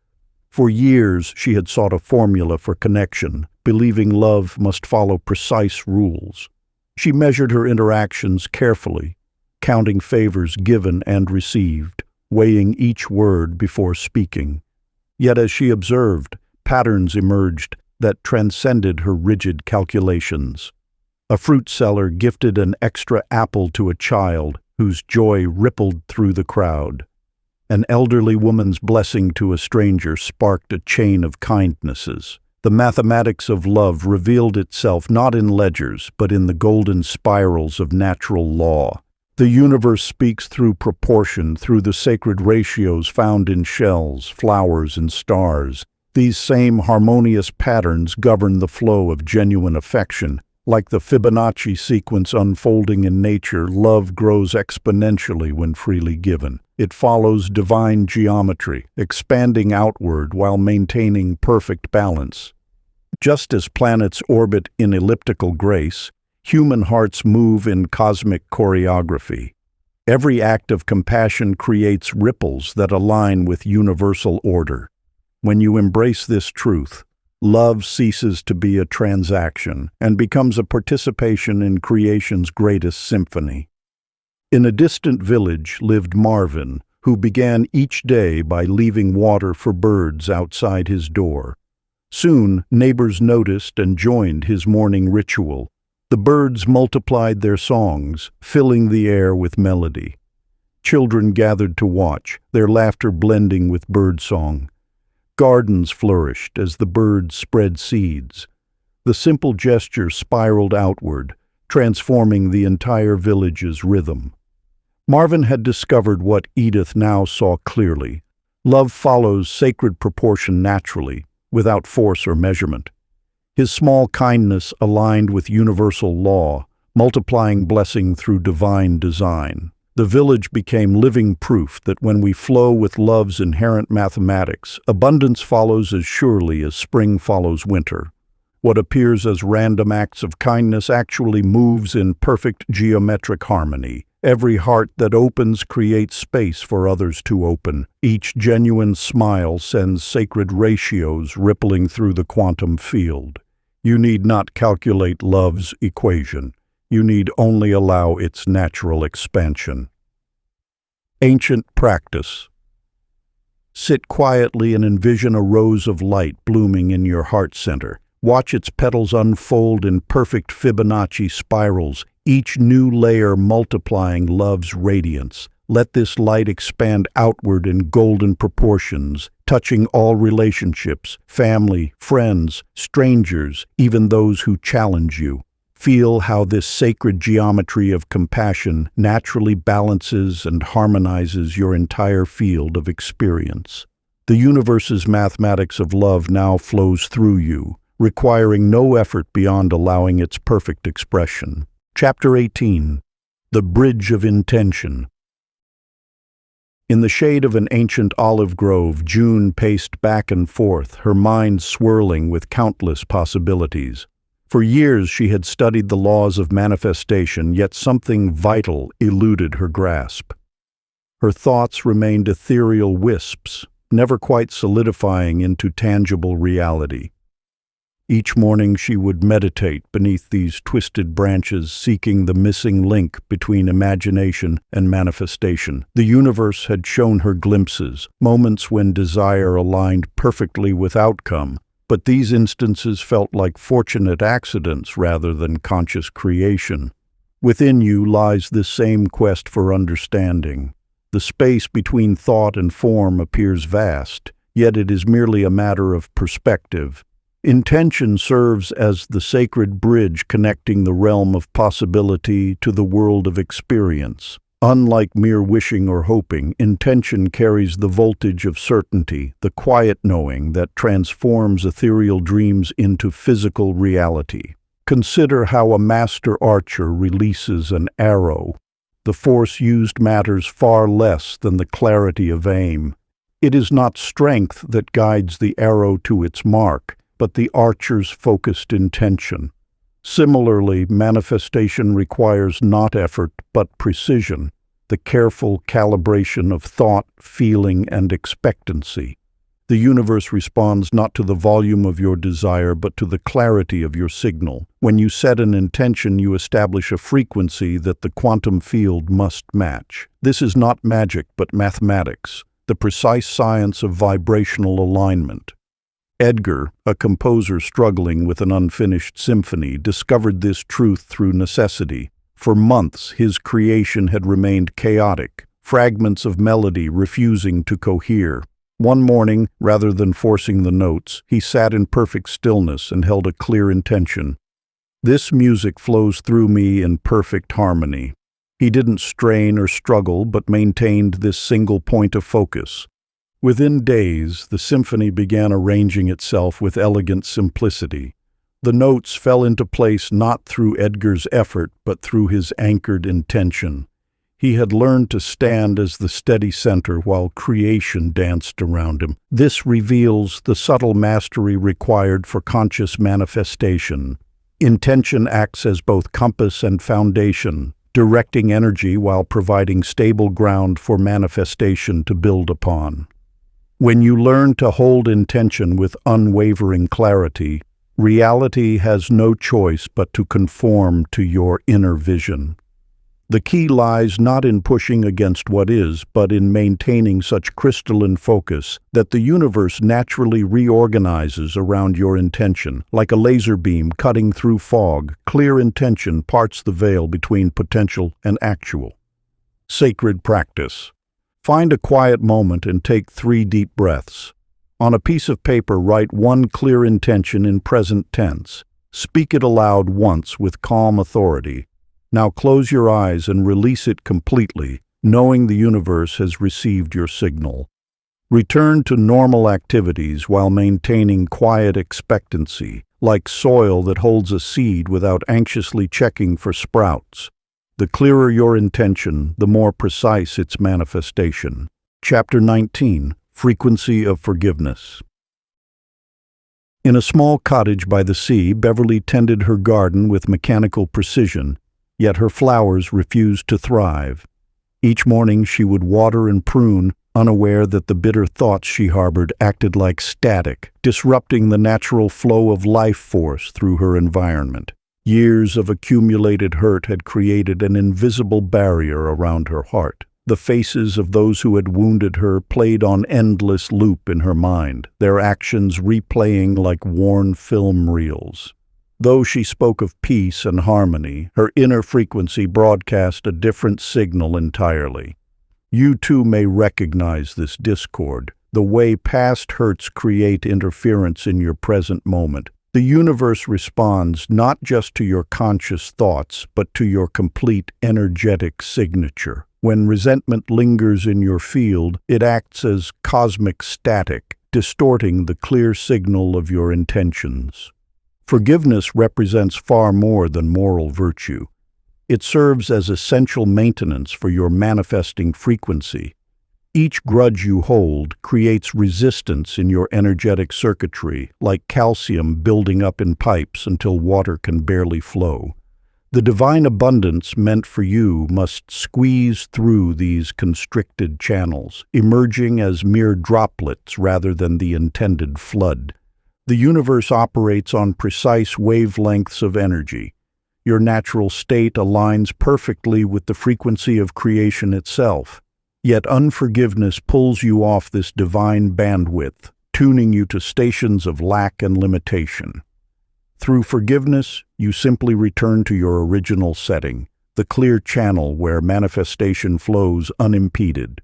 For years she had sought a formula for connection, believing love must follow precise rules. She measured her interactions carefully, counting favors given and received, weighing each word before speaking. Yet as she observed, patterns emerged that transcended her rigid calculations. A fruit seller gifted an extra apple to a child whose joy rippled through the crowd. An elderly woman's blessing to a stranger sparked a chain of kindnesses. The mathematics of love revealed itself not in ledgers, but in the golden spirals of natural law. The universe speaks through proportion, through the sacred ratios found in shells, flowers, and stars. These same harmonious patterns govern the flow of genuine affection. Like the Fibonacci sequence unfolding in nature, love grows exponentially when freely given. It follows divine geometry, expanding outward while maintaining perfect balance. Just as planets orbit in elliptical grace, human hearts move in cosmic choreography. Every act of compassion creates ripples that align with universal order. When you embrace this truth, love ceases to be a transaction and becomes a participation in creation's greatest symphony. In a distant village lived Marvin, who began each day by leaving water for birds outside his door. Soon, neighbors noticed and joined his morning ritual. The birds multiplied their songs, filling the air with melody. Children gathered to watch, their laughter blending with birdsong. Gardens flourished as the birds spread seeds. The simple gesture spiraled outward, transforming the entire village's rhythm. Marvin had discovered what Edith now saw clearly. Love follows sacred proportion naturally, without force or measurement. His small kindness aligned with universal law, multiplying blessing through divine design. The village became living proof that when we flow with love's inherent mathematics, abundance follows as surely as spring follows winter. What appears as random acts of kindness actually moves in perfect geometric harmony. Every heart that opens creates space for others to open. Each genuine smile sends sacred ratios rippling through the quantum field. You need not calculate love's equation. You need only allow its natural expansion. Ancient practice. Sit quietly and envision a rose of light blooming in your heart center. Watch its petals unfold in perfect Fibonacci spirals, each new layer multiplying love's radiance. Let this light expand outward in golden proportions, touching all relationships, family, friends, strangers, even those who challenge you. Feel how this sacred geometry of compassion naturally balances and harmonizes your entire field of experience. The universe's mathematics of love now flows through you, requiring no effort beyond allowing its perfect expression. Chapter 18. The Bridge of Intention. In the shade of an ancient olive grove, June paced back and forth, her mind swirling with countless possibilities. For years she had studied the laws of manifestation, yet something vital eluded her grasp. Her thoughts remained ethereal wisps, never quite solidifying into tangible reality. Each morning she would meditate beneath these twisted branches, seeking the missing link between imagination and manifestation. The universe had shown her glimpses, moments when desire aligned perfectly with outcome, but these instances felt like fortunate accidents rather than conscious creation. Within you lies this same quest for understanding. The space between thought and form appears vast, yet it is merely a matter of perspective. Intention serves as the sacred bridge connecting the realm of possibility to the world of experience. Unlike mere wishing or hoping, intention carries the voltage of certainty, the quiet knowing that transforms ethereal dreams into physical reality. Consider how a master archer releases an arrow. The force used matters far less than the clarity of aim. It is not strength that guides the arrow to its mark, but the archer's focused intention. Similarly, manifestation requires not effort but precision, the careful calibration of thought, feeling, and expectancy. The universe responds not to the volume of your desire but to the clarity of your signal. When you set an intention, you establish a frequency that the quantum field must match. This is not magic but mathematics, the precise science of vibrational alignment. Edgar, a composer struggling with an unfinished symphony, discovered this truth through necessity. For months, his creation had remained chaotic, fragments of melody refusing to cohere. One morning, rather than forcing the notes, he sat in perfect stillness and held a clear intention. This music flows through me in perfect harmony. He didn't strain or struggle, but maintained this single point of focus. Within days, the symphony began arranging itself with elegant simplicity. The notes fell into place not through Edgar's effort, but through his anchored intention. He had learned to stand as the steady center while creation danced around him. This reveals the subtle mastery required for conscious manifestation. Intention acts as both compass and foundation, directing energy while providing stable ground for manifestation to build upon. When you learn to hold intention with unwavering clarity, reality has no choice but to conform to your inner vision. The key lies not in pushing against what is, but in maintaining such crystalline focus that the universe naturally reorganizes around your intention. Like a laser beam cutting through fog, clear intention parts the veil between potential and actual. Sacred practice. Find a quiet moment and take 3 deep breaths. On a piece of paper, write one clear intention in present tense. Speak it aloud once with calm authority. Now close your eyes and release it completely, knowing the universe has received your signal. Return to normal activities while maintaining quiet expectancy. like soil that holds a seed witght anxiously checking for sprouts. The clearer your intention, the more precise its manifestation. Chapter 19. Frequency of Forgiveness. In a small cottage by the sea, Beverly tended her garden with mechanical precision, yet her flowers refused to thrive. Each morning she would water and prune, unaware that the bitter thoughts she harbored acted like static, disrupting the natural flow of life force through her environment. Years of accumulated hurt had created an invisible barrier around her heart. The faces of those who had wounded her played on endless loop in her mind, their actions replaying like worn film reels. Though she spoke of peace and harmony, her inner frequency broadcast a different signal entirely. You too may recognize this discord, the way past hurts create interference in your present moment. The universe responds not just to your conscious thoughts, but to your complete energetic signature. When resentment lingers in your field, it acts as cosmic static, distorting the clear signal of your intentions. Forgiveness represents far more than moral virtue. It serves as essential maintenance for your manifesting frequency. Each grudge you hold creates resistance in your energetic circuitry, like calcium building up in pipes until water can barely flow. The divine abundance meant for you must squeeze through these constricted channels, emerging as mere droplets rather than the intended flood. The universe operates on precise wavelengths of energy. Your natural state aligns perfectly with the frequency of creation itself. Yet unforgiveness pulls you off this divine bandwidth, tuning you to stations of lack and limitation. Through forgiveness, you simply return to your original setting, the clear channel where manifestation flows unimpeded.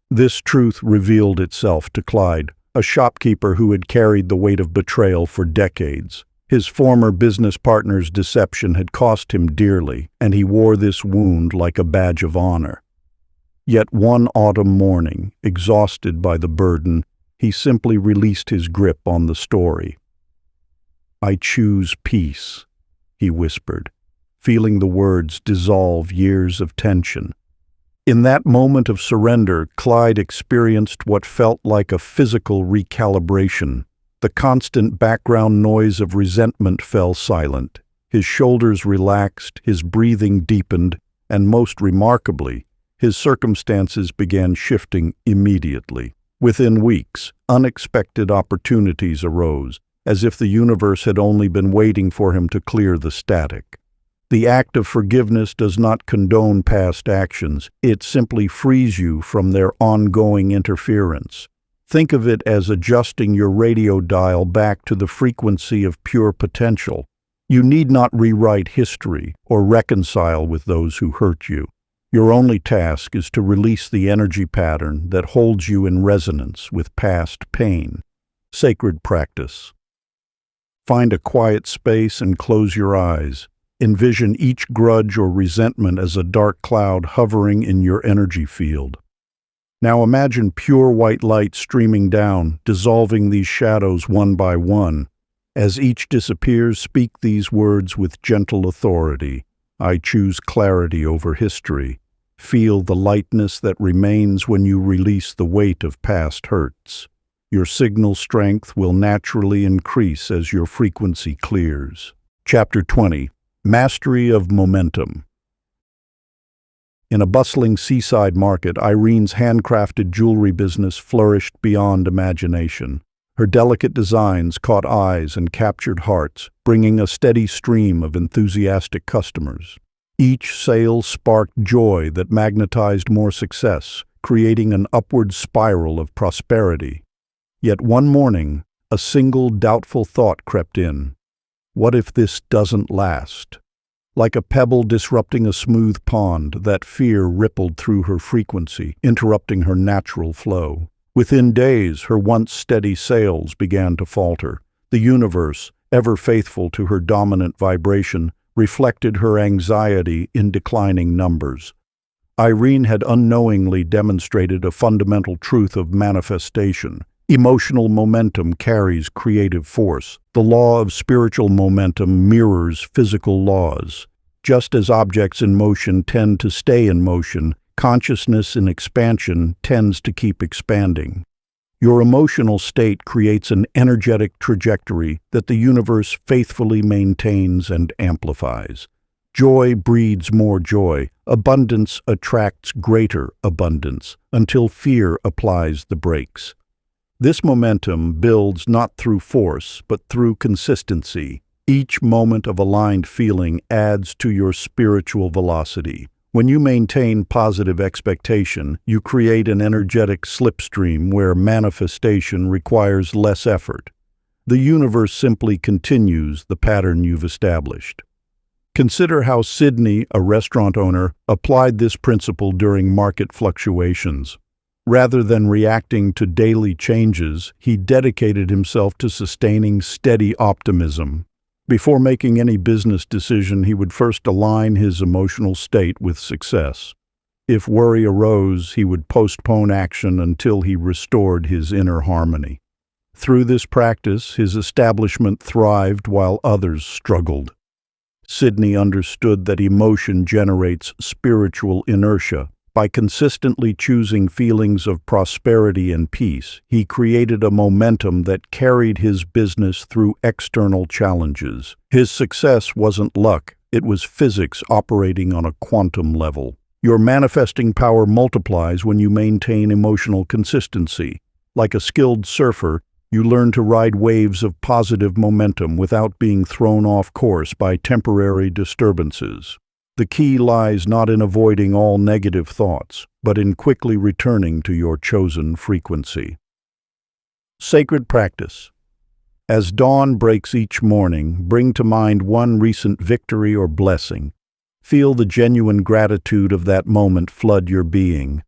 This truth revealed itself to Clyde, a shopkeeper who had carried the weight of betrayal for decades. His former business partner's deception had cost him dearly, and he wore this wound like a badge of honor. Yet one autumn morning, exhausted by the burden, he simply released his grip on the story. "I choose peace," he whispered, feeling the words dissolve years of tension. In that moment of surrender, Clyde experienced what felt like a physical recalibration. The constant background noise of resentment fell silent. His shoulders relaxed, his breathing deepened, and most remarkably, his circumstances began shifting immediately. Within weeks, unexpected opportunities arose, as if the universe had only been waiting for him to clear the static. The act of forgiveness does not condone past actions, it simply frees you from their ongoing interference. Think of it as adjusting your radio dial back to the frequency of pure potential. You need not rewrite history or reconcile with those who hurt you. Your only task is to release the energy pattern that holds you in resonance with past pain. Sacred practice. Find a quiet space and close your eyes. Envision each grudge or resentment as a dark cloud hovering in your energy field. Now imagine pure white light streaming down, dissolving these shadows one by one. As each disappears, speak these words with gentle authority. I choose clarity over history. Feel the lightness that remains when you release the weight of past hurts. Your signal strength will naturally increase as your frequency clears. Chapter 20. Mastery of Momentum. In a bustling seaside market, Irene's handcrafted jewelry business flourished beyond imagination. Her delicate designs caught eyes and captured hearts, bringing a steady stream of enthusiastic customers. Each sale sparked joy that magnetized more success, creating an upward spiral of prosperity. Yet one morning, a single doubtful thought crept in. What if this doesn't last? Like a pebble disrupting a smooth pond, that fear rippled through her frequency, interrupting her natural flow. Within days, her once steady sales began to falter. The universe, ever faithful to her dominant vibration, reflected her anxiety in declining numbers. Irene had unknowingly demonstrated a fundamental truth of manifestation. Emotional momentum carries creative force. The law of spiritual momentum mirrors physical laws. Just as objects in motion tend to stay in motion, consciousness in expansion tends to keep expanding. Your emotional state creates an energetic trajectory that the universe faithfully maintains and amplifies. Joy breeds more joy. Abundance attracts greater abundance, until fear applies the brakes. This momentum builds not through force, but through consistency. Each moment of aligned feeling adds to your spiritual velocity. When you maintain positive expectation, you create an energetic slipstream where manifestation requires less effort. The universe simply continues the pattern you've established. Consider how Sydney, a restaurant owner, applied this principle during market fluctuations. Rather than reacting to daily changes, he dedicated himself to sustaining steady optimism. Before making any business decision, he would first align his emotional state with success. If worry arose, he would postpone action until he restored his inner harmony. Through this practice, his establishment thrived while others struggled. Sydney understood that emotion generates spiritual inertia. By consistently choosing feelings of prosperity and peace, he created a momentum that carried his business through external challenges. His success wasn't luck, it was physics operating on a quantum level. Your manifesting power multiplies when you maintain emotional consistency. Like a skilled surfer, you learn to ride waves of positive momentum without being thrown off course by temporary disturbances. The key lies not in avoiding all negative thoughts, but in quickly returning to your chosen frequency. Sacred practice. As dawn breaks each morning, bring to mind one recent victory or blessing. Feel the genuine gratitude of that moment flood your being.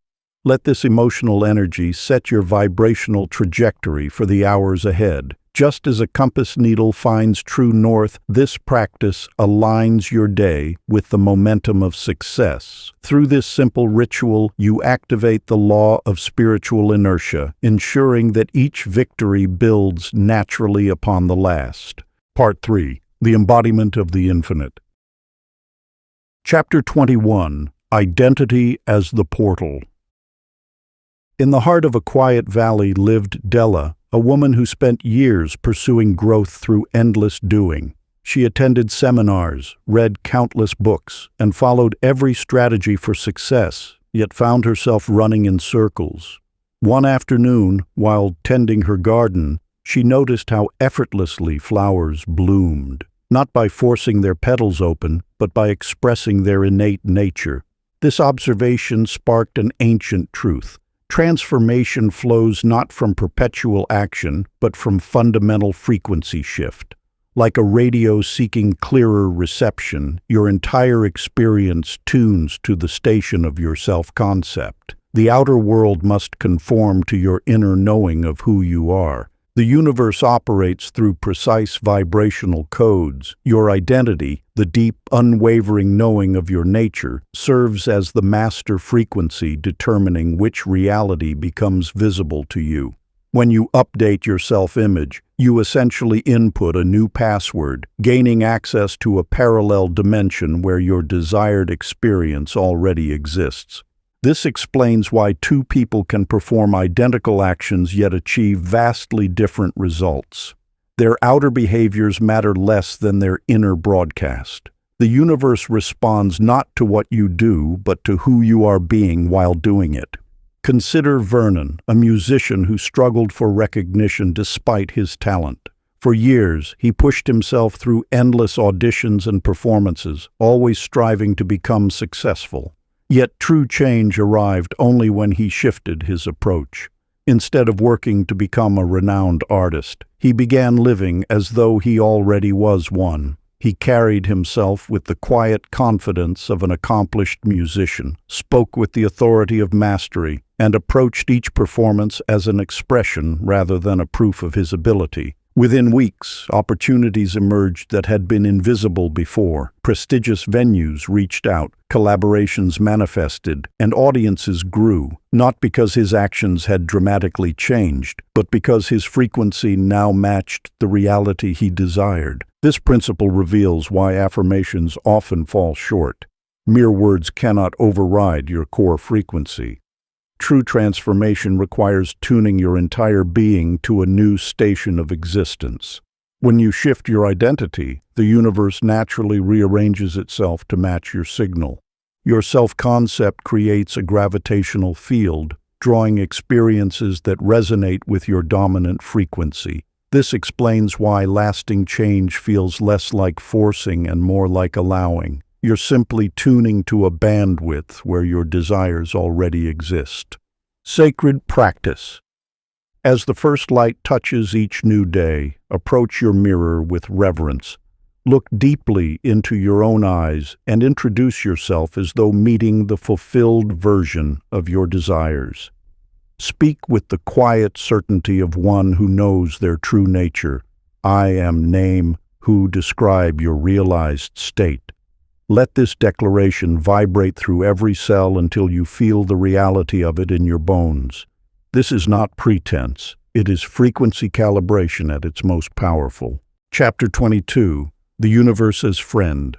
Let this emotional energy set your vibrational trajectory for the hours ahead. Just as a compass needle finds true north, this practice aligns your day with the momentum of success. Through this simple ritual, you activate the law of spiritual inertia, ensuring that each victory builds naturally upon the last. Part 3. The Embodiment of the Infinite. Chapter 21. Identity as the Portal. In the heart of a quiet valley lived Della, a woman who spent years pursuing growth through endless doing. She attended seminars, read countless books, and followed every strategy for success, yet found herself running in circles. One afternoon, while tending her garden, she noticed how effortlessly flowers bloomed, not by forcing their petals open, but by expressing their innate nature. This observation sparked an ancient truth. Transformation flows not from perpetual action, but from fundamental frequency shift. Like a radio seeking clearer reception, your entire experience tunes to the station of your self-concept. The outer world must conform to your inner knowing of who you are. The universe operates through precise vibrational codes. Your identity, the deep, unwavering knowing of your nature, serves as the master frequency determining which reality becomes visible to you. When you update your self-image, you essentially input a new password, gaining access to a parallel dimension where your desired experience already exists. This explains why two people can perform identical actions yet achieve vastly different results. Their outer behaviors matter less than their inner broadcast. The universe responds not to what you do, but to who you are being while doing it. Consider Vernon, a musician who struggled for recognition despite his talent. For years, he pushed himself through endless auditions and performances, always striving to become successful. Yet true change arrived only when he shifted his approach. Instead of working to become a renowned artist, he began living as though he already was one. He carried himself with the quiet confidence of an accomplished musician, spoke with the authority of mastery, and approached each performance as an expression rather than a proof of his ability. Within weeks, opportunities emerged that had been invisible before. Prestigious venues reached out, collaborations manifested, and audiences grew, not because his actions had dramatically changed, but because his frequency now matched the reality he desired. This principle reveals why affirmations often fall short. Mere words cannot override your core frequency. True transformation requires tuning your entire being to a new station of existence. When you shift your identity, the universe naturally rearranges itself to match your signal. Your self-concept creates a gravitational field, drawing experiences that resonate with your dominant frequency. This explains why lasting change feels less like forcing and more like allowing. You're simply tuning to a bandwidth where your desires already exist. Sacred practice. As the first light touches each new day, approach your mirror with reverence. Look deeply into your own eyes and introduce yourself as though meeting the fulfilled version of your desires. Speak with the quiet certainty of one who knows their true nature. I am name who describe your realized state. Let this declaration vibrate through every cell until you feel the reality of it in your bones. This is not pretense. It is frequency calibration at its most powerful. Chapter 22. The Universe as Friend.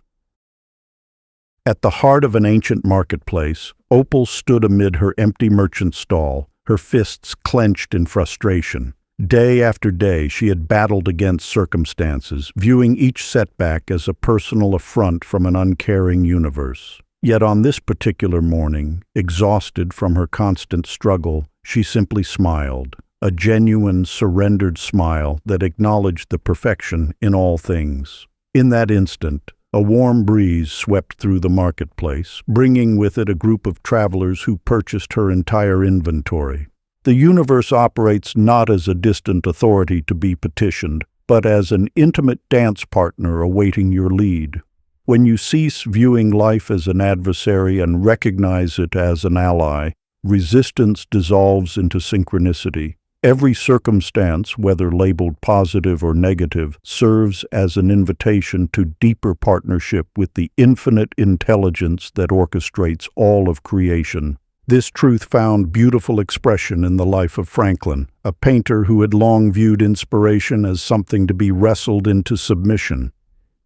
At the heart of an ancient marketplace, Opal stood amid her empty merchant stall, her fists clenched in frustration. Day after day, she had battled against circumstances, viewing each setback as a personal affront from an uncaring universe. Yet on this particular morning, exhausted from her constant struggle, she simply smiled, a genuine, surrendered smile that acknowledged the perfection in all things. In that instant, a warm breeze swept through the marketplace, bringing with it a group of travelers who purchased her entire inventory. The universe operates not as a distant authority to be petitioned, but as an intimate dance partner awaiting your lead. When you cease viewing life as an adversary and recognize it as an ally, resistance dissolves into synchronicity. Every circumstance, whether labeled positive or negative, serves as an invitation to deeper partnership with the infinite intelligence that orchestrates all of creation. This truth found beautiful expression in the life of Franklin, a painter who had long viewed inspiration as something to be wrestled into submission.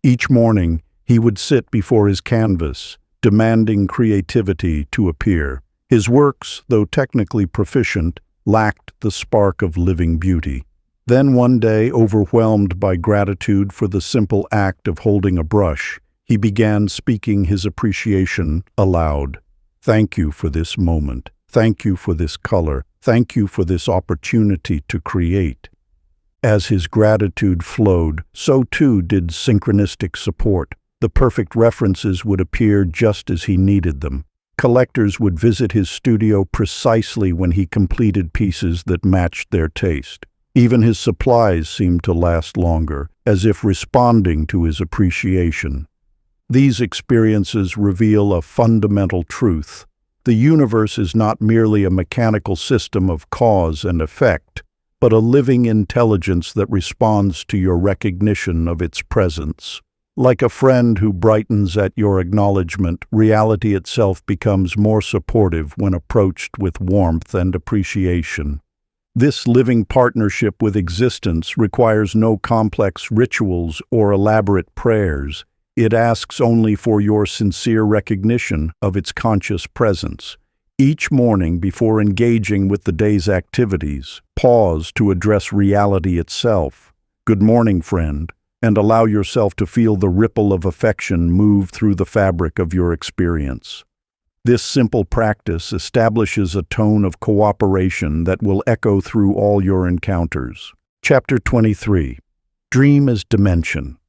Each morning, he would sit before his canvas, demanding creativity to appear. His works, though technically proficient, lacked the spark of living beauty. Then one day, overwhelmed by gratitude for the simple act of holding a brush, he began speaking his appreciation aloud. Thank you for this moment. Thank you for this color. Thank you for this opportunity to create. As his gratitude flowed, so too did synchronistic support. The perfect references would appear just as he needed them. Collectors would visit his studio precisely when he completed pieces that matched their taste. Even his supplies seemed to last longer, as if responding to his appreciation. These experiences reveal a fundamental truth. The universe is not merely a mechanical system of cause and effect, but a living intelligence that responds to your recognition of its presence. Like a friend who brightens at your acknowledgement, reality itself becomes more supportive when approached with warmth and appreciation. This living partnership with existence requires no complex rituals or elaborate prayers. It asks only for your sincere recognition of its conscious presence. Each morning, before engaging with the day's activities, pause to address reality itself. Good morning, friend, and allow yourself to feel the ripple of affection move through the fabric of your experience. This simple practice establishes a tone of cooperation that will echo through all your encounters. Chapter 23. Dream as Dimension.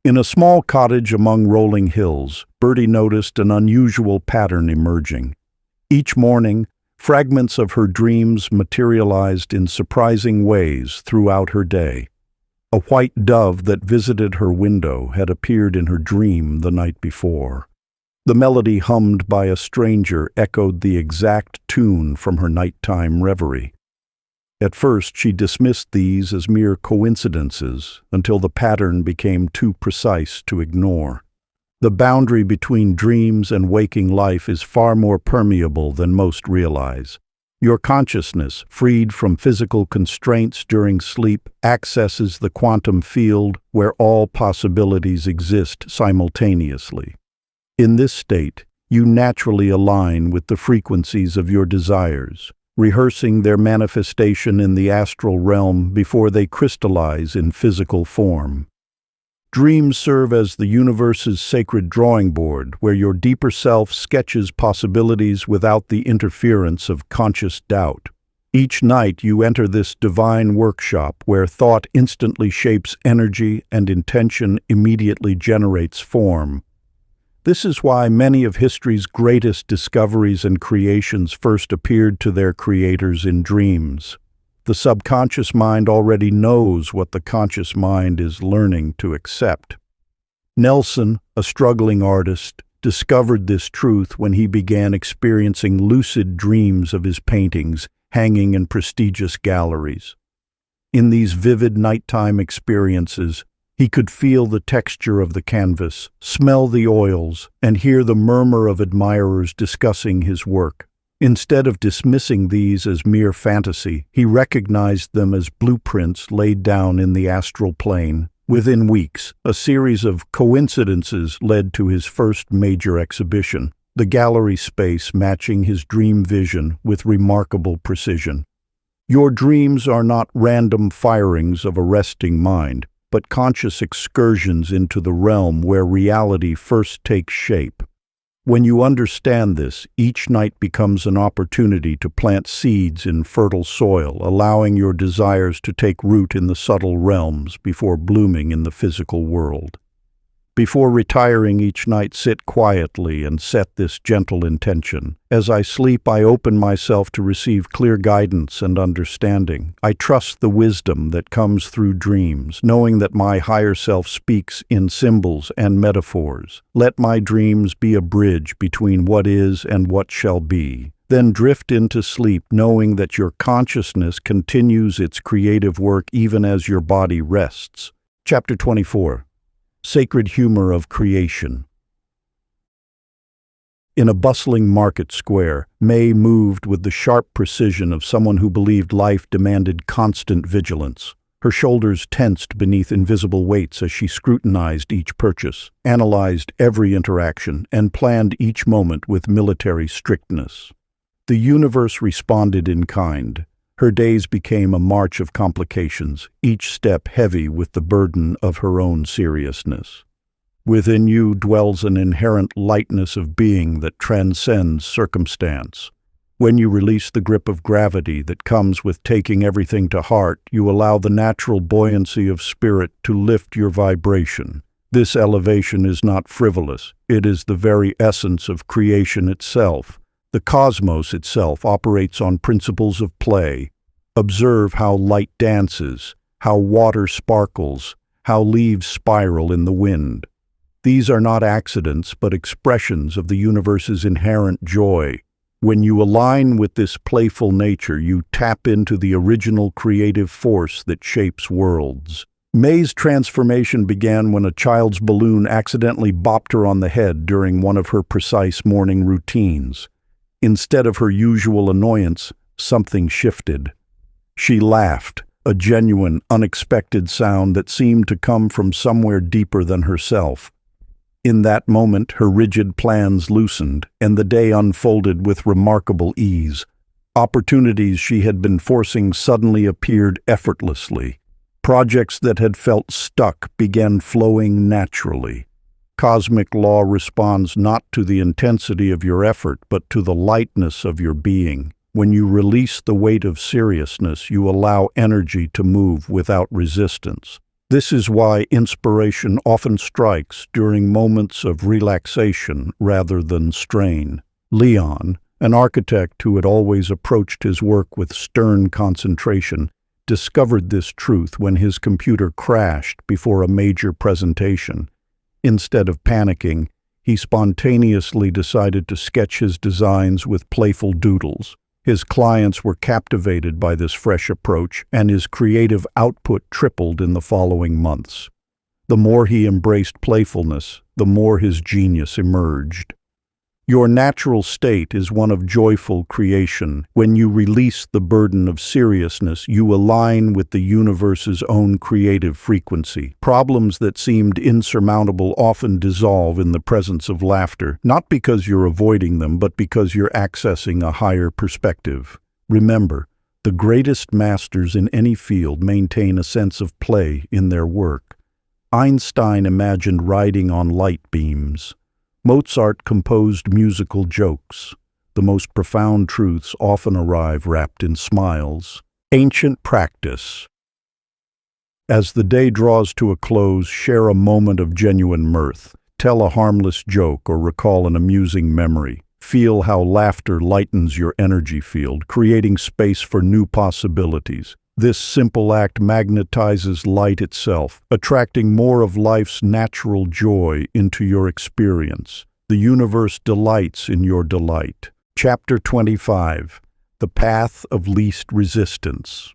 In a small cottage among rolling hills, Bertie noticed an unusual pattern emerging. Each morning, fragments of her dreams materialized in surprising ways throughout her day. A white dove that visited her window had appeared in her dream the night before. The melody hummed by a stranger echoed the exact tune from her nighttime reverie. At first, she dismissed these as mere coincidences until the pattern became too precise to ignore. The boundary between dreams and waking life is far more permeable than most realize. Your consciousness, freed from physical constraints during sleep, accesses the quantum field where all possibilities exist simultaneously. In this state, you naturally align with the frequencies of your desires, rehearsing their manifestation in the astral realm before they crystallize in physical form. Dreams serve as the universe's sacred drawing board, where your deeper self sketches possibilities without the interference of conscious doubt. Each night you enter this divine workshop where thought instantly shapes energy and intention immediately generates form. This is why many of history's greatest discoveries and creations first appeared to their creators in dreams. The subconscious mind already knows what the conscious mind is learning to accept. Nelson, a struggling artist, discovered this truth when he began experiencing lucid dreams of his paintings hanging in prestigious galleries. In these vivid nighttime experiences, he could feel the texture of the canvas, smell the oils, and hear the murmur of admirers discussing his work. Instead of dismissing these as mere fantasy, he recognized them as blueprints laid down in the astral plane. Within weeks, a series of coincidences led to his first major exhibition, the gallery space matching his dream vision with remarkable precision. Your dreams are not random firings of a resting mind, but conscious excursions into the realm where reality first takes shape. When you understand this, each night becomes an opportunity to plant seeds in fertile soil, allowing your desires to take root in the subtle realms before blooming in the physical world. Before retiring each night, sit quietly and set this gentle intention. As I sleep, I open myself to receive clear guidance and understanding. I trust the wisdom that comes through dreams, knowing that my higher self speaks in symbols and metaphors. Let my dreams be a bridge between what is and what shall be. Then drift into sleep, knowing that your consciousness continues its creative work even as your body rests. Chapter 24. Sacred Humor of Creation. In a bustling market square, May moved with the sharp precision of someone who believed life demanded constant vigilance. Her shoulders tensed beneath invisible weights as she scrutinized each purchase, analyzed every interaction, and planned each moment with military strictness. The universe responded in kind. Her days became a march of complications, each step heavy with the burden of her own seriousness. Within you dwells an inherent lightness of being that transcends circumstance. When you release the grip of gravity that comes with taking everything to heart, you allow the natural buoyancy of spirit to lift your vibration. This elevation is not frivolous. It is the very essence of creation itself. The cosmos itself operates on principles of play. Observe how light dances, how water sparkles, how leaves spiral in the wind. These are not accidents, but expressions of the universe's inherent joy. When you align with this playful nature, you tap into the original creative force that shapes worlds. May's transformation began when a child's balloon accidentally bopped her on the head during one of her precise morning routines. Instead of her usual annoyance, something shifted. She laughed, a genuine, unexpected sound that seemed to come from somewhere deeper than herself. In that moment, her rigid plans loosened, and the day unfolded with remarkable ease. Opportunities she had been forcing suddenly appeared effortlessly. Projects that had felt stuck began flowing naturally. Cosmic law responds not to the intensity of your effort, but to the lightness of your being. When you release the weight of seriousness, you allow energy to move without resistance. This is why inspiration often strikes during moments of relaxation rather than strain. Leon, an architect who had always approached his work with stern concentration, discovered this truth when his computer crashed before a major presentation. Instead of panicking, he spontaneously decided to sketch his designs with playful doodles. His clients were captivated by this fresh approach, and his creative output tripled in the following months. The more he embraced playfulness, the more his genius emerged. Your natural state is one of joyful creation. When you release the burden of seriousness, you align with the universe's own creative frequency. Problems that seemed insurmountable often dissolve in the presence of laughter, not because you're avoiding them, but because you're accessing a higher perspective. Remember, the greatest masters in any field maintain a sense of play in their work. Einstein imagined riding on light beams. Mozart composed musical jokes. The most profound truths often arrive wrapped in smiles. Ancient practice. As the day draws to a close, share a moment of genuine mirth. Tell a harmless joke or recall an amusing memory. Feel how laughter lightens your energy field, creating space for new possibilities. This simple act magnetizes light itself, attracting more of life's natural joy into your experience. The universe delights in your delight. Chapter 25. The Path of Least Resistance.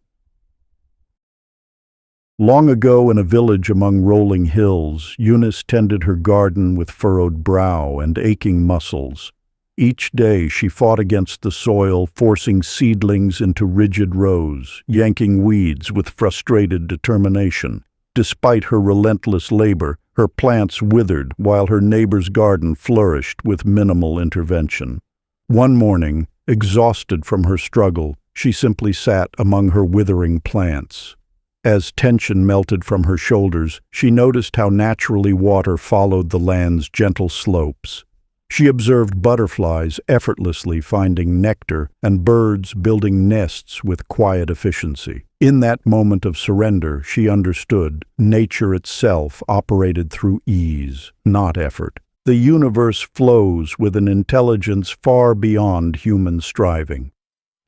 Long ago, in a village among rolling hills, Eunice tended her garden with furrowed brow and aching muscles. Each day she fought against the soil, forcing seedlings into rigid rows, yanking weeds with frustrated determination. Despite her relentless labor, her plants withered while her neighbor's garden flourished with minimal intervention. One morning, exhausted from her struggle, she simply sat among her withering plants. As tension melted from her shoulders, she noticed how naturally water followed the land's gentle slopes. She observed butterflies effortlessly finding nectar and birds building nests with quiet efficiency. In that moment of surrender, she understood nature itself operated through ease, not effort. The universe flows with an intelligence far beyond human striving.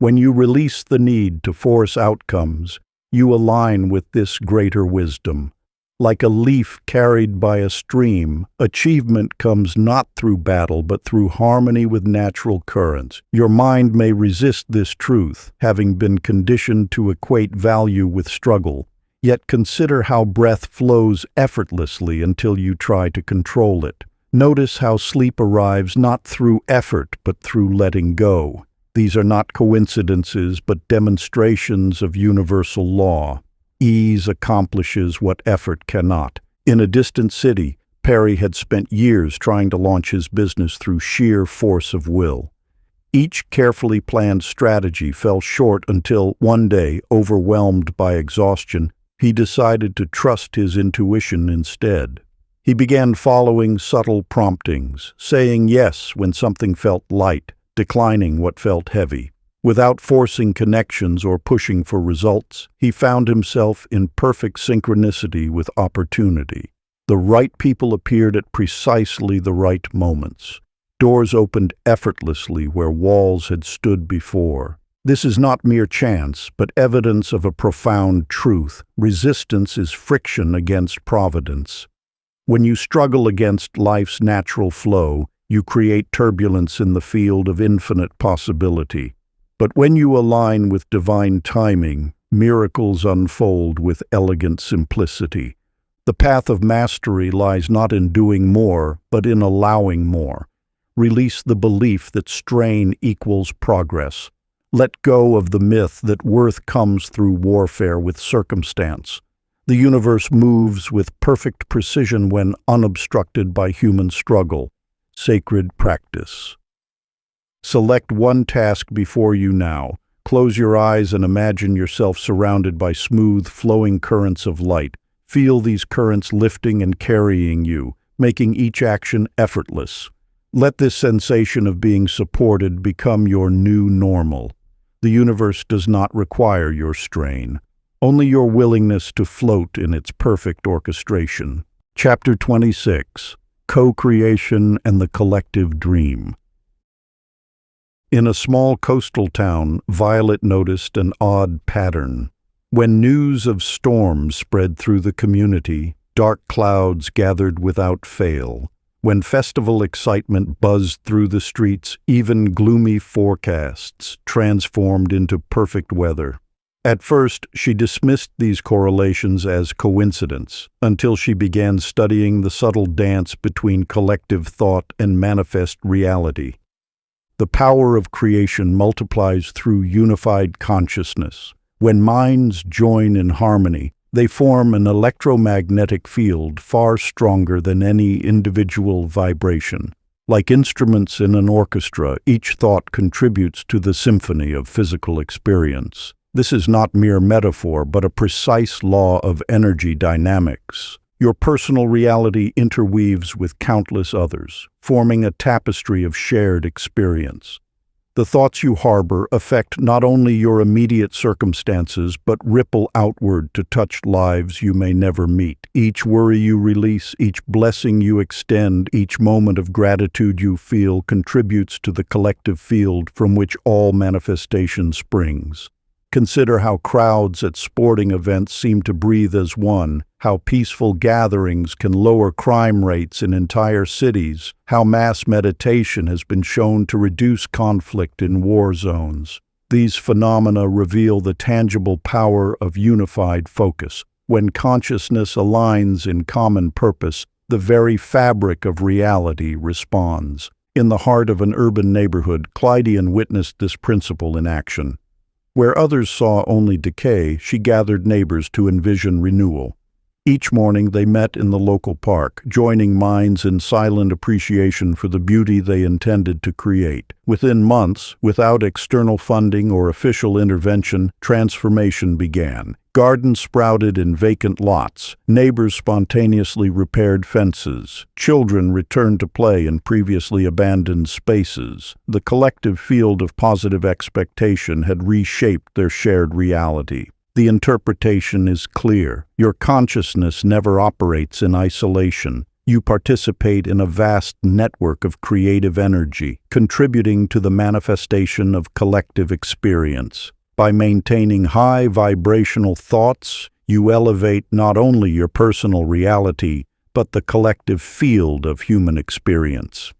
When you release the need to force outcomes, you align with this greater wisdom. Like a leaf carried by a stream, achievement comes not through battle but through harmony with natural currents. Your mind may resist this truth, having been conditioned to equate value with struggle. Yet consider how breath flows effortlessly until you try to control it. Notice how sleep arrives not through effort but through letting go. These are not coincidences but demonstrations of universal law. Ease accomplishes what effort cannot. In a distant city, Perry had spent years trying to launch his business through sheer force of will. Each carefully planned strategy fell short until, one day, overwhelmed by exhaustion, he decided to trust his intuition instead. He began following subtle promptings, saying yes when something felt light, declining what felt heavy. Without forcing connections or pushing for results, he found himself in perfect synchronicity with opportunity. The right people appeared at precisely the right moments. Doors opened effortlessly where walls had stood before. This is not mere chance, but evidence of a profound truth. Resistance is friction against providence. When you struggle against life's natural flow, you create turbulence in the field of infinite possibility. But when you align with divine timing, miracles unfold with elegant simplicity. The path of mastery lies not in doing more, but in allowing more. Release the belief that strain equals progress. Let go of the myth that worth comes through warfare with circumstance. The universe moves with perfect precision when unobstructed by human struggle. Sacred practice. Select one task before you now. Close your eyes and imagine yourself surrounded by smooth, flowing currents of light. Feel these currents lifting and carrying you, making each action effortless. Let this sensation of being supported become your new normal. The universe does not require your strain, only your willingness to float in its perfect orchestration. Chapter 26. Co-creation and the collective dream. In a small coastal town, Violet noticed an odd pattern. When news of storms spread through the community, dark clouds gathered without fail. When festival excitement buzzed through the streets, even gloomy forecasts transformed into perfect weather. At first, she dismissed these correlations as coincidence, until she began studying the subtle dance between collective thought and manifest reality. The power of creation multiplies through unified consciousness. When minds join in harmony, they form an electromagnetic field far stronger than any individual vibration. Like instruments in an orchestra, each thought contributes to the symphony of physical experience. This is not mere metaphor, but a precise law of energy dynamics. Your personal reality interweaves with countless others, forming a tapestry of shared experience. The thoughts you harbor affect not only your immediate circumstances, but ripple outward to touch lives you may never meet. Each worry you release, each blessing you extend, each moment of gratitude you feel contributes to the collective field from which all manifestation springs. Consider how crowds at sporting events seem to breathe as one, how peaceful gatherings can lower crime rates in entire cities, how mass meditation has been shown to reduce conflict in war zones. These phenomena reveal the tangible power of unified focus. When consciousness aligns in common purpose, the very fabric of reality responds. In the heart of an urban neighborhood, Clydian witnessed this principle in action. Where others saw only decay, she gathered neighbors to envision renewal. Each morning they met in the local park, joining minds in silent appreciation for the beauty they intended to create. Within months, without external funding or official intervention, transformation began. Gardens sprouted in vacant lots. Neighbors spontaneously repaired fences. Children returned to play in previously abandoned spaces. The collective field of positive expectation had reshaped their shared reality. The interpretation is clear. Your consciousness never operates in isolation. You participate in a vast network of creative energy, contributing to the manifestation of collective experience. By maintaining high vibrational thoughts, you elevate not only your personal reality, but the collective field of human experience.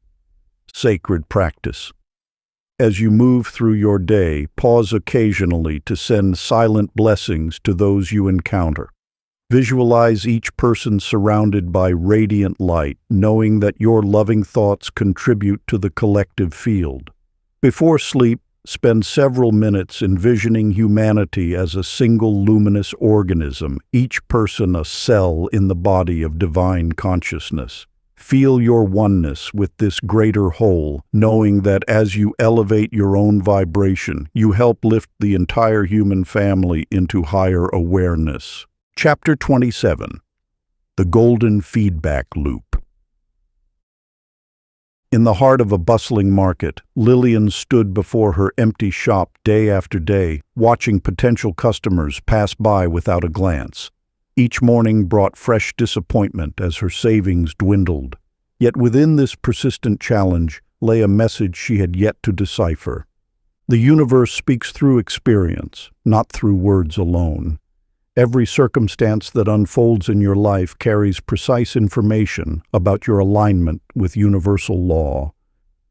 Sacred practice. As you move through your day, pause occasionally to send silent blessings to those you encounter. Visualize each person surrounded by radiant light, knowing that your loving thoughts contribute to the collective field. Before sleep, spend several minutes envisioning humanity as a single luminous organism, each person a cell in the body of divine consciousness. Feel your oneness with this greater whole, knowing that as you elevate your own vibration, you help lift the entire human family into higher awareness. Chapter 27. The Golden Feedback Loop. In the heart of a bustling market, Lillian stood before her empty shop day after day, watching potential customers pass by without a glance. Each morning brought fresh disappointment as her savings dwindled. Yet within this persistent challenge lay a message she had yet to decipher. The universe speaks through experience, not through words alone. Every circumstance that unfolds in your life carries precise information about your alignment with universal law.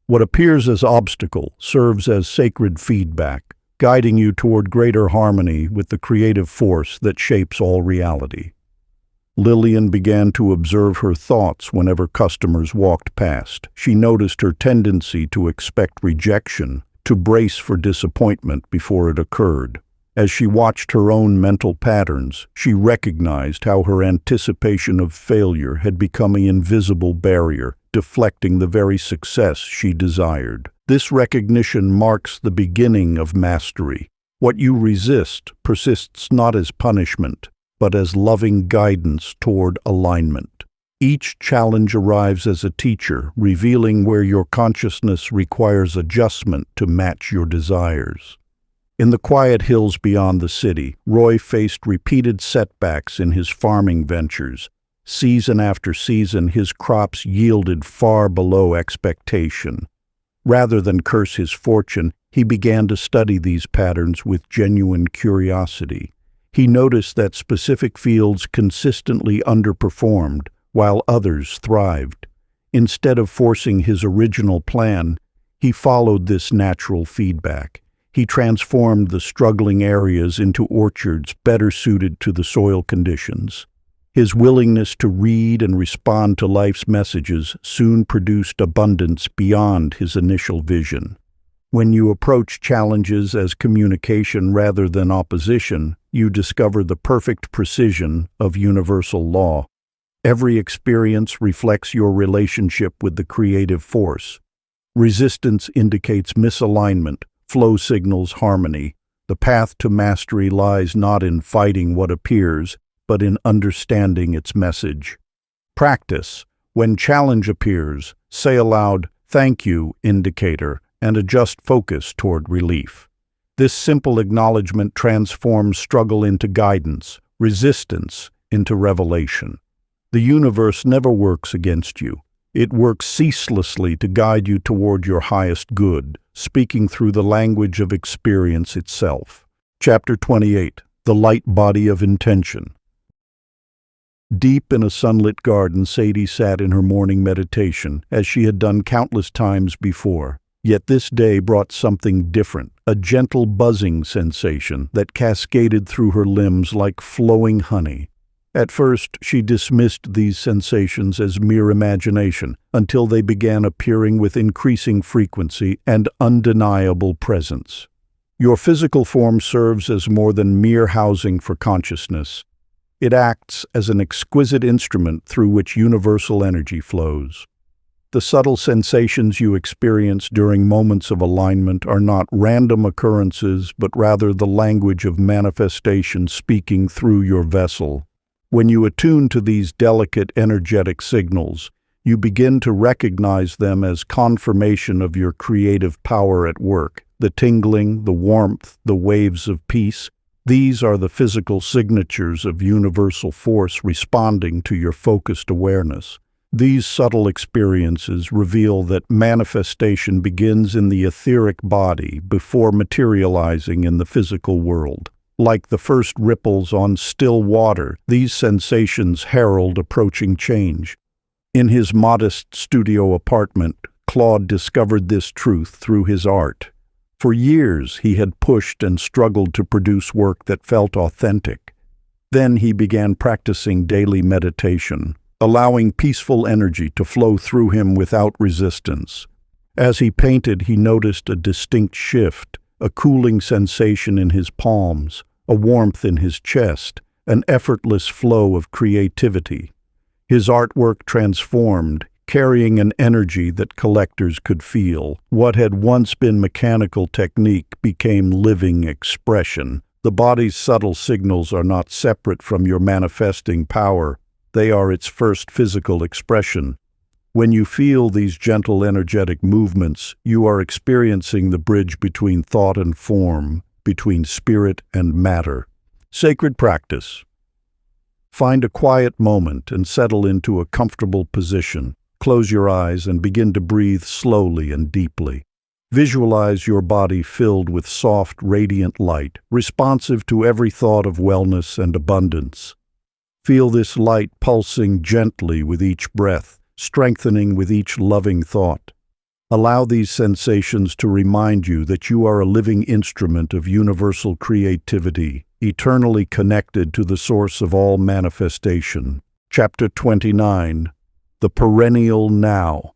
What appears as obstacle serves as sacred feedback, guiding you toward greater harmony with the creative force that shapes all reality. Lillian began to observe her thoughts whenever customers walked past. She noticed her tendency to expect rejection, to brace for disappointment before it occurred. As she watched her own mental patterns, she recognized how her anticipation of failure had become an invisible barrier, deflecting the very success she desired. This recognition marks the beginning of mastery. What you resist persists not as punishment, but as loving guidance toward alignment. Each challenge arrives as a teacher, revealing where your consciousness requires adjustment to match your desires. In the quiet hills beyond the city, Roy faced repeated setbacks in his farming ventures. Season after season, his crops yielded far below expectation. Rather than curse his fortune, he began to study these patterns with genuine curiosity. He noticed that specific fields consistently underperformed, while others thrived. Instead of forcing his original plan, he followed this natural feedback. He transformed the struggling areas into orchards better suited to the soil conditions. His willingness to read and respond to life's messages soon produced abundance beyond his initial vision. When you approach challenges as communication rather than opposition, you discover the perfect precision of universal law. Every experience reflects your relationship with the creative force. Resistance indicates misalignment, flow signals harmony. The path to mastery lies not in fighting what appears, but in understanding its message. Practice. When challenge appears, say aloud, "Thank you, indicator," and adjust focus toward relief. This simple acknowledgement transforms struggle into guidance, resistance into revelation. The universe never works against you. It works ceaselessly to guide you toward your highest good, speaking through the language of experience itself. Chapter 28. The Light Body of Intention. Deep in a sunlit garden, Sadie sat in her morning meditation, as she had done countless times before. Yet this day brought something different, a gentle buzzing sensation that cascaded through her limbs like flowing honey. At first, she dismissed these sensations as mere imagination, until they began appearing with increasing frequency and undeniable presence. Your physical form serves as more than mere housing for consciousness. It acts as an exquisite instrument through which universal energy flows. The subtle sensations you experience during moments of alignment are not random occurrences, but rather the language of manifestation speaking through your vessel. When you attune to these delicate energetic signals, you begin to recognize them as confirmation of your creative power at work. The tingling, the warmth, the waves of peace, these are the physical signatures of universal force responding to your focused awareness. These subtle experiences reveal that manifestation begins in the etheric body before materializing in the physical world. Like the first ripples on still water, these sensations herald approaching change. In his modest studio apartment, Claude discovered this truth through his art. For years, he had pushed and struggled to produce work that felt authentic. Then he began practicing daily meditation, allowing peaceful energy to flow through him without resistance. As he painted, he noticed a distinct shift, a cooling sensation in his palms, a warmth in his chest, an effortless flow of creativity. His artwork transformed, carrying an energy that collectors could feel. What had once been mechanical technique became living expression. The body's subtle signals are not separate from your manifesting power. They are its first physical expression. When you feel these gentle energetic movements, you are experiencing the bridge between thought and form, between spirit and matter. Sacred practice. Find a quiet moment and settle into a comfortable position. Close your eyes and begin to breathe slowly and deeply. Visualize your body filled with soft, radiant light, responsive to every thought of wellness and abundance. Feel this light pulsing gently with each breath, strengthening with each loving thought. Allow these sensations to remind you that you are a living instrument of universal creativity, eternally connected to the source of all manifestation. Chapter 29. The Perennial Now.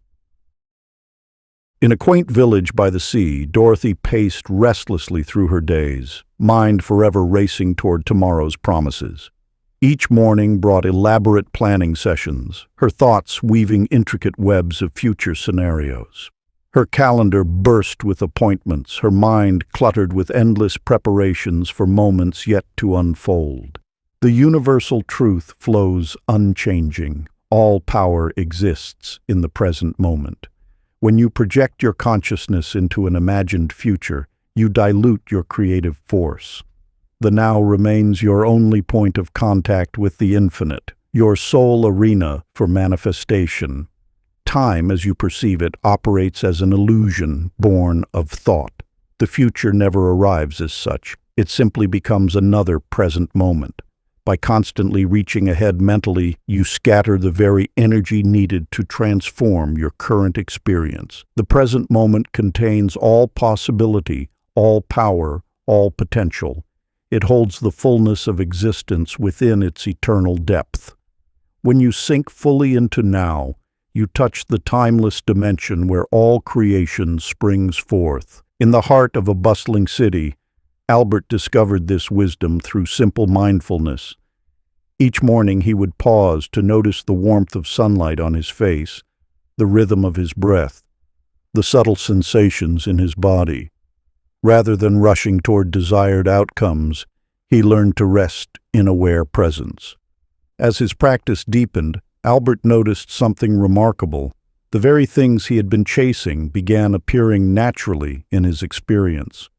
In a quaint village by the sea, Dorothy paced restlessly through her days, mind forever racing toward tomorrow's promises. Each morning brought elaborate planning sessions, her thoughts weaving intricate webs of future scenarios. Her calendar burst with appointments, her mind cluttered with endless preparations for moments yet to unfold. The universal truth flows unchanging. All power exists in the present moment. When you project your consciousness into an imagined future, you dilute your creative force. The now remains your only point of contact with the infinite, your sole arena for manifestation. Time, as you perceive it, operates as an illusion born of thought. The future never arrives as such. It simply becomes another present moment. By constantly reaching ahead mentally, you scatter the very energy needed to transform your current experience. The present moment contains all possibility, all power, all potential. It holds the fullness of existence within its eternal depth. When you sink fully into now, you touch the timeless dimension where all creation springs forth. In the heart of a bustling city, Albert discovered this wisdom through simple mindfulness. Each morning he would pause to notice the warmth of sunlight on his face, the rhythm of his breath, the subtle sensations in his body. Rather than rushing toward desired outcomes, he learned to rest in aware presence. As his practice deepened, Albert noticed something remarkable. The very things he had been chasing began appearing naturally in his experience.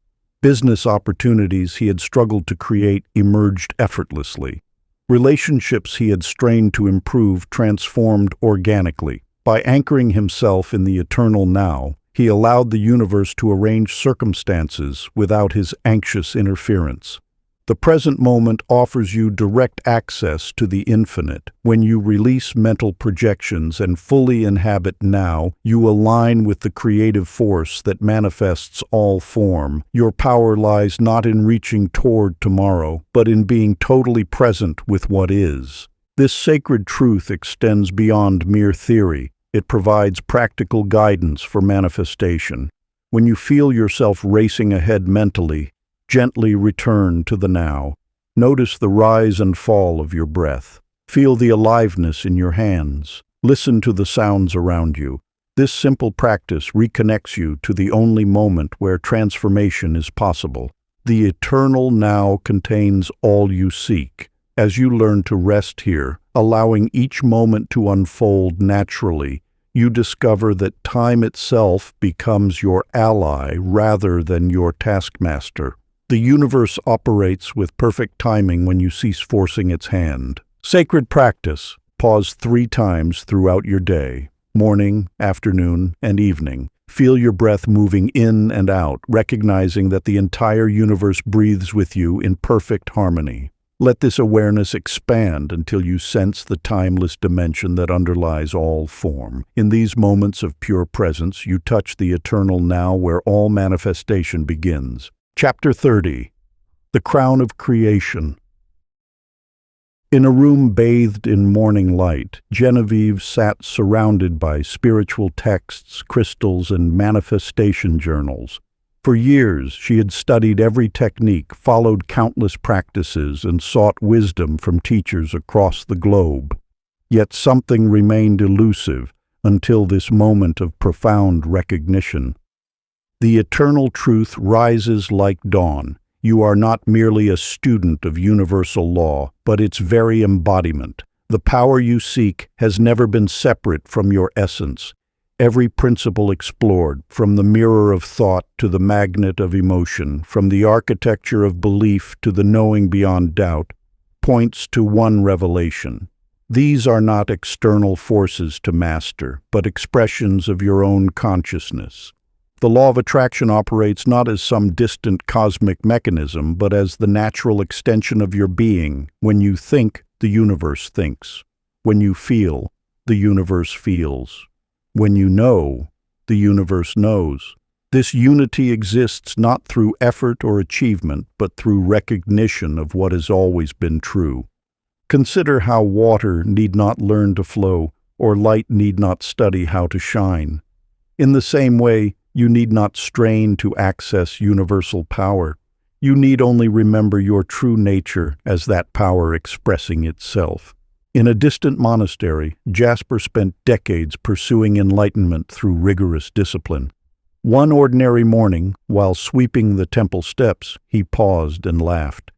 Business opportunities he had struggled to create emerged effortlessly. Relationships he had strained to improve transformed organically. By anchoring himself in the eternal now, he allowed the universe to arrange circumstances without his anxious interference. The present moment offers you direct access to the infinite. When you release mental projections and fully inhabit now, you align with the creative force that manifests all form. Your power lies not in reaching toward tomorrow, but in being totally present with what is. This sacred truth extends beyond mere theory. It provides practical guidance for manifestation. When you feel yourself racing ahead mentally, gently return to the now. Notice the rise and fall of your breath. Feel the aliveness in your hands. Listen to the sounds around you. This simple practice reconnects you to the only moment where transformation is possible. The eternal now contains all you seek. As you learn to rest here, allowing each moment to unfold naturally, you discover that time itself becomes your ally rather than your taskmaster. The universe operates with perfect timing when you cease forcing its hand. Sacred practice. Pause 3 times throughout your day, morning, afternoon, and evening. Feel your breath moving in and out, recognizing that the entire universe breathes with you in perfect harmony. Let this awareness expand until you sense the timeless dimension that underlies all form. In these moments of pure presence, you touch the eternal now where all manifestation begins. Chapter 30. The Crown of Creation. In a room bathed in morning light, Genevieve sat surrounded by spiritual texts, crystals, and manifestation journals. For years, she had studied every technique, followed countless practices, and sought wisdom from teachers across the globe. Yet something remained elusive until this moment of profound recognition. The eternal truth rises like dawn. You are not merely a student of universal law, but its very embodiment. The power you seek has never been separate from your essence. Every principle explored, from the mirror of thought to the magnet of emotion, from the architecture of belief to the knowing beyond doubt, points to one revelation. These are not external forces to master, but expressions of your own consciousness. The law of attraction operates not as some distant cosmic mechanism, but as the natural extension of your being. When you think, the universe thinks. When you feel, the universe feels. When you know, the universe knows. This unity exists not through effort or achievement, but through recognition of what has always been true. Consider how water need not learn to flow, or light need not study how to shine. In the same way, you need not strain to access universal power. You need only remember your true nature as that power expressing itself. In a distant monastery, Jasper spent decades pursuing enlightenment through rigorous discipline. One ordinary morning, while sweeping the temple steps, he paused and laughed.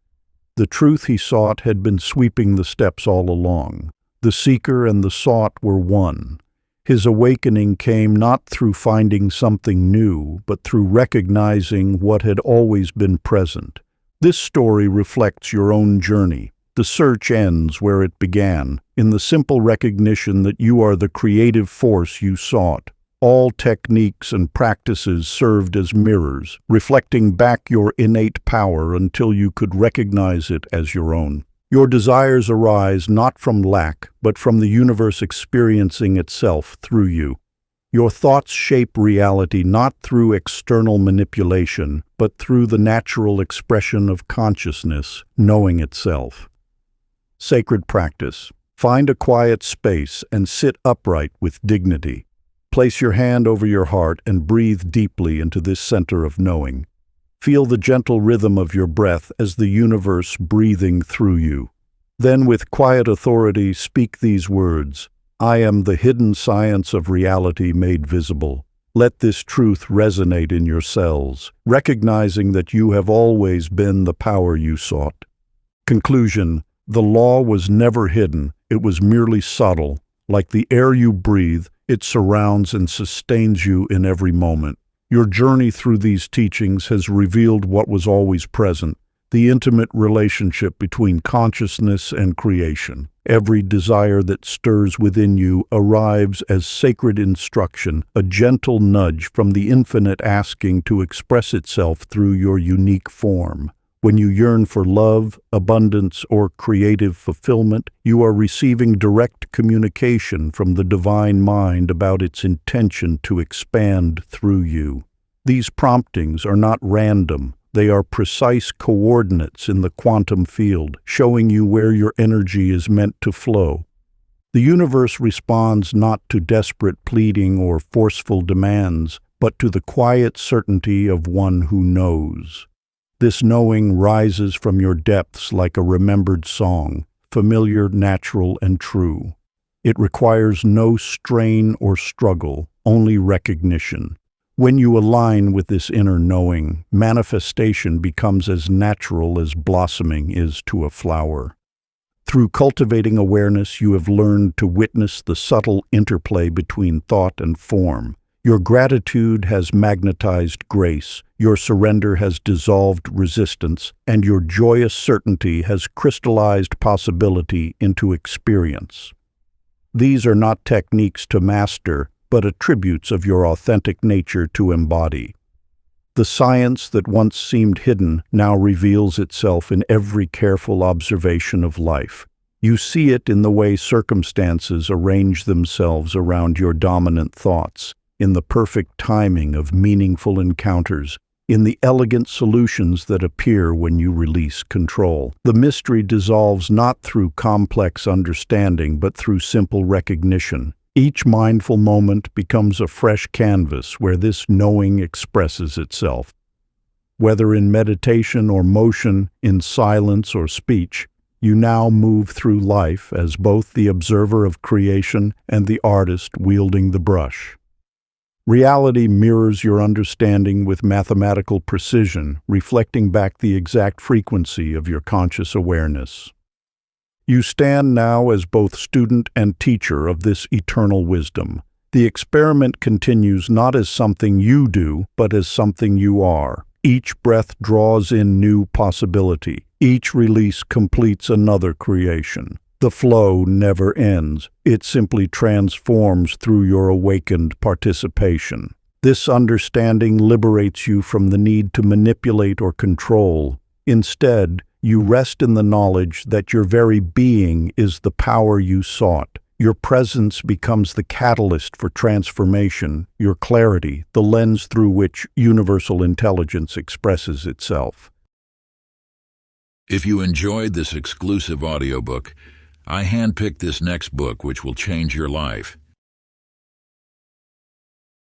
The truth he sought had been sweeping the steps all along. The seeker and the sought were one. His awakening came not through finding something new, but through recognizing what had always been present. This story reflects your own journey. The search ends where it began, in the simple recognition that you are the creative force you sought. All techniques and practices served as mirrors, reflecting back your innate power until you could recognize it as your own. Your desires arise not from lack, but from the universe experiencing itself through you. Your thoughts shape reality not through external manipulation, but through the natural expression of consciousness knowing itself. Sacred practice. Find a quiet space and sit upright with dignity. Place your hand over your heart and breathe deeply into this center of knowing. Feel the gentle rhythm of your breath as the universe breathing through you. Then with quiet authority speak these words: I am the hidden science of reality made visible. Let this truth resonate in your cells, recognizing that you have always been the power you sought. Conclusion: the law was never hidden, it was merely subtle. Like the air you breathe, it surrounds and sustains you in every moment. Your journey through these teachings has revealed what was always present, the intimate relationship between consciousness and creation. Every desire that stirs within you arrives as sacred instruction, a gentle nudge from the infinite asking to express itself through your unique form. When you yearn for love, abundance, or creative fulfillment, you are receiving direct communication from the divine mind about its intention to expand through you. These promptings are not random. They are precise coordinates in the quantum field, showing you where your energy is meant to flow. The universe responds not to desperate pleading or forceful demands, but to the quiet certainty of one who knows. This knowing rises from your depths like a remembered song, familiar, natural, and true. It requires no strain or struggle, only recognition. When you align with this inner knowing, manifestation becomes as natural as blossoming is to a flower. Through cultivating awareness, you have learned to witness the subtle interplay between thought and form. Your gratitude has magnetized grace, your surrender has dissolved resistance, and your joyous certainty has crystallized possibility into experience. These are not techniques to master, but attributes of your authentic nature to embody. The science that once seemed hidden now reveals itself in every careful observation of life. You see it in the way circumstances arrange themselves around your dominant thoughts, in the perfect timing of meaningful encounters, in the elegant solutions that appear when you release control. The mystery dissolves not through complex understanding, but through simple recognition. Each mindful moment becomes a fresh canvas where this knowing expresses itself. Whether in meditation or motion, in silence or speech, you now move through life as both the observer of creation and the artist wielding the brush. Reality mirrors your understanding with mathematical precision, reflecting back the exact frequency of your conscious awareness. You stand now as both student and teacher of this eternal wisdom. The experiment continues not as something you do, but as something you are. Each breath draws in new possibility. Each release completes another creation. The flow never ends. It simply transforms through your awakened participation. This understanding liberates you from the need to manipulate or control. Instead, you rest in the knowledge that your very being is the power you sought. Your presence becomes the catalyst for transformation, your clarity, the lens through which universal intelligence expresses itself. If you enjoyed this exclusive audiobook, I handpicked this next book which will change your life.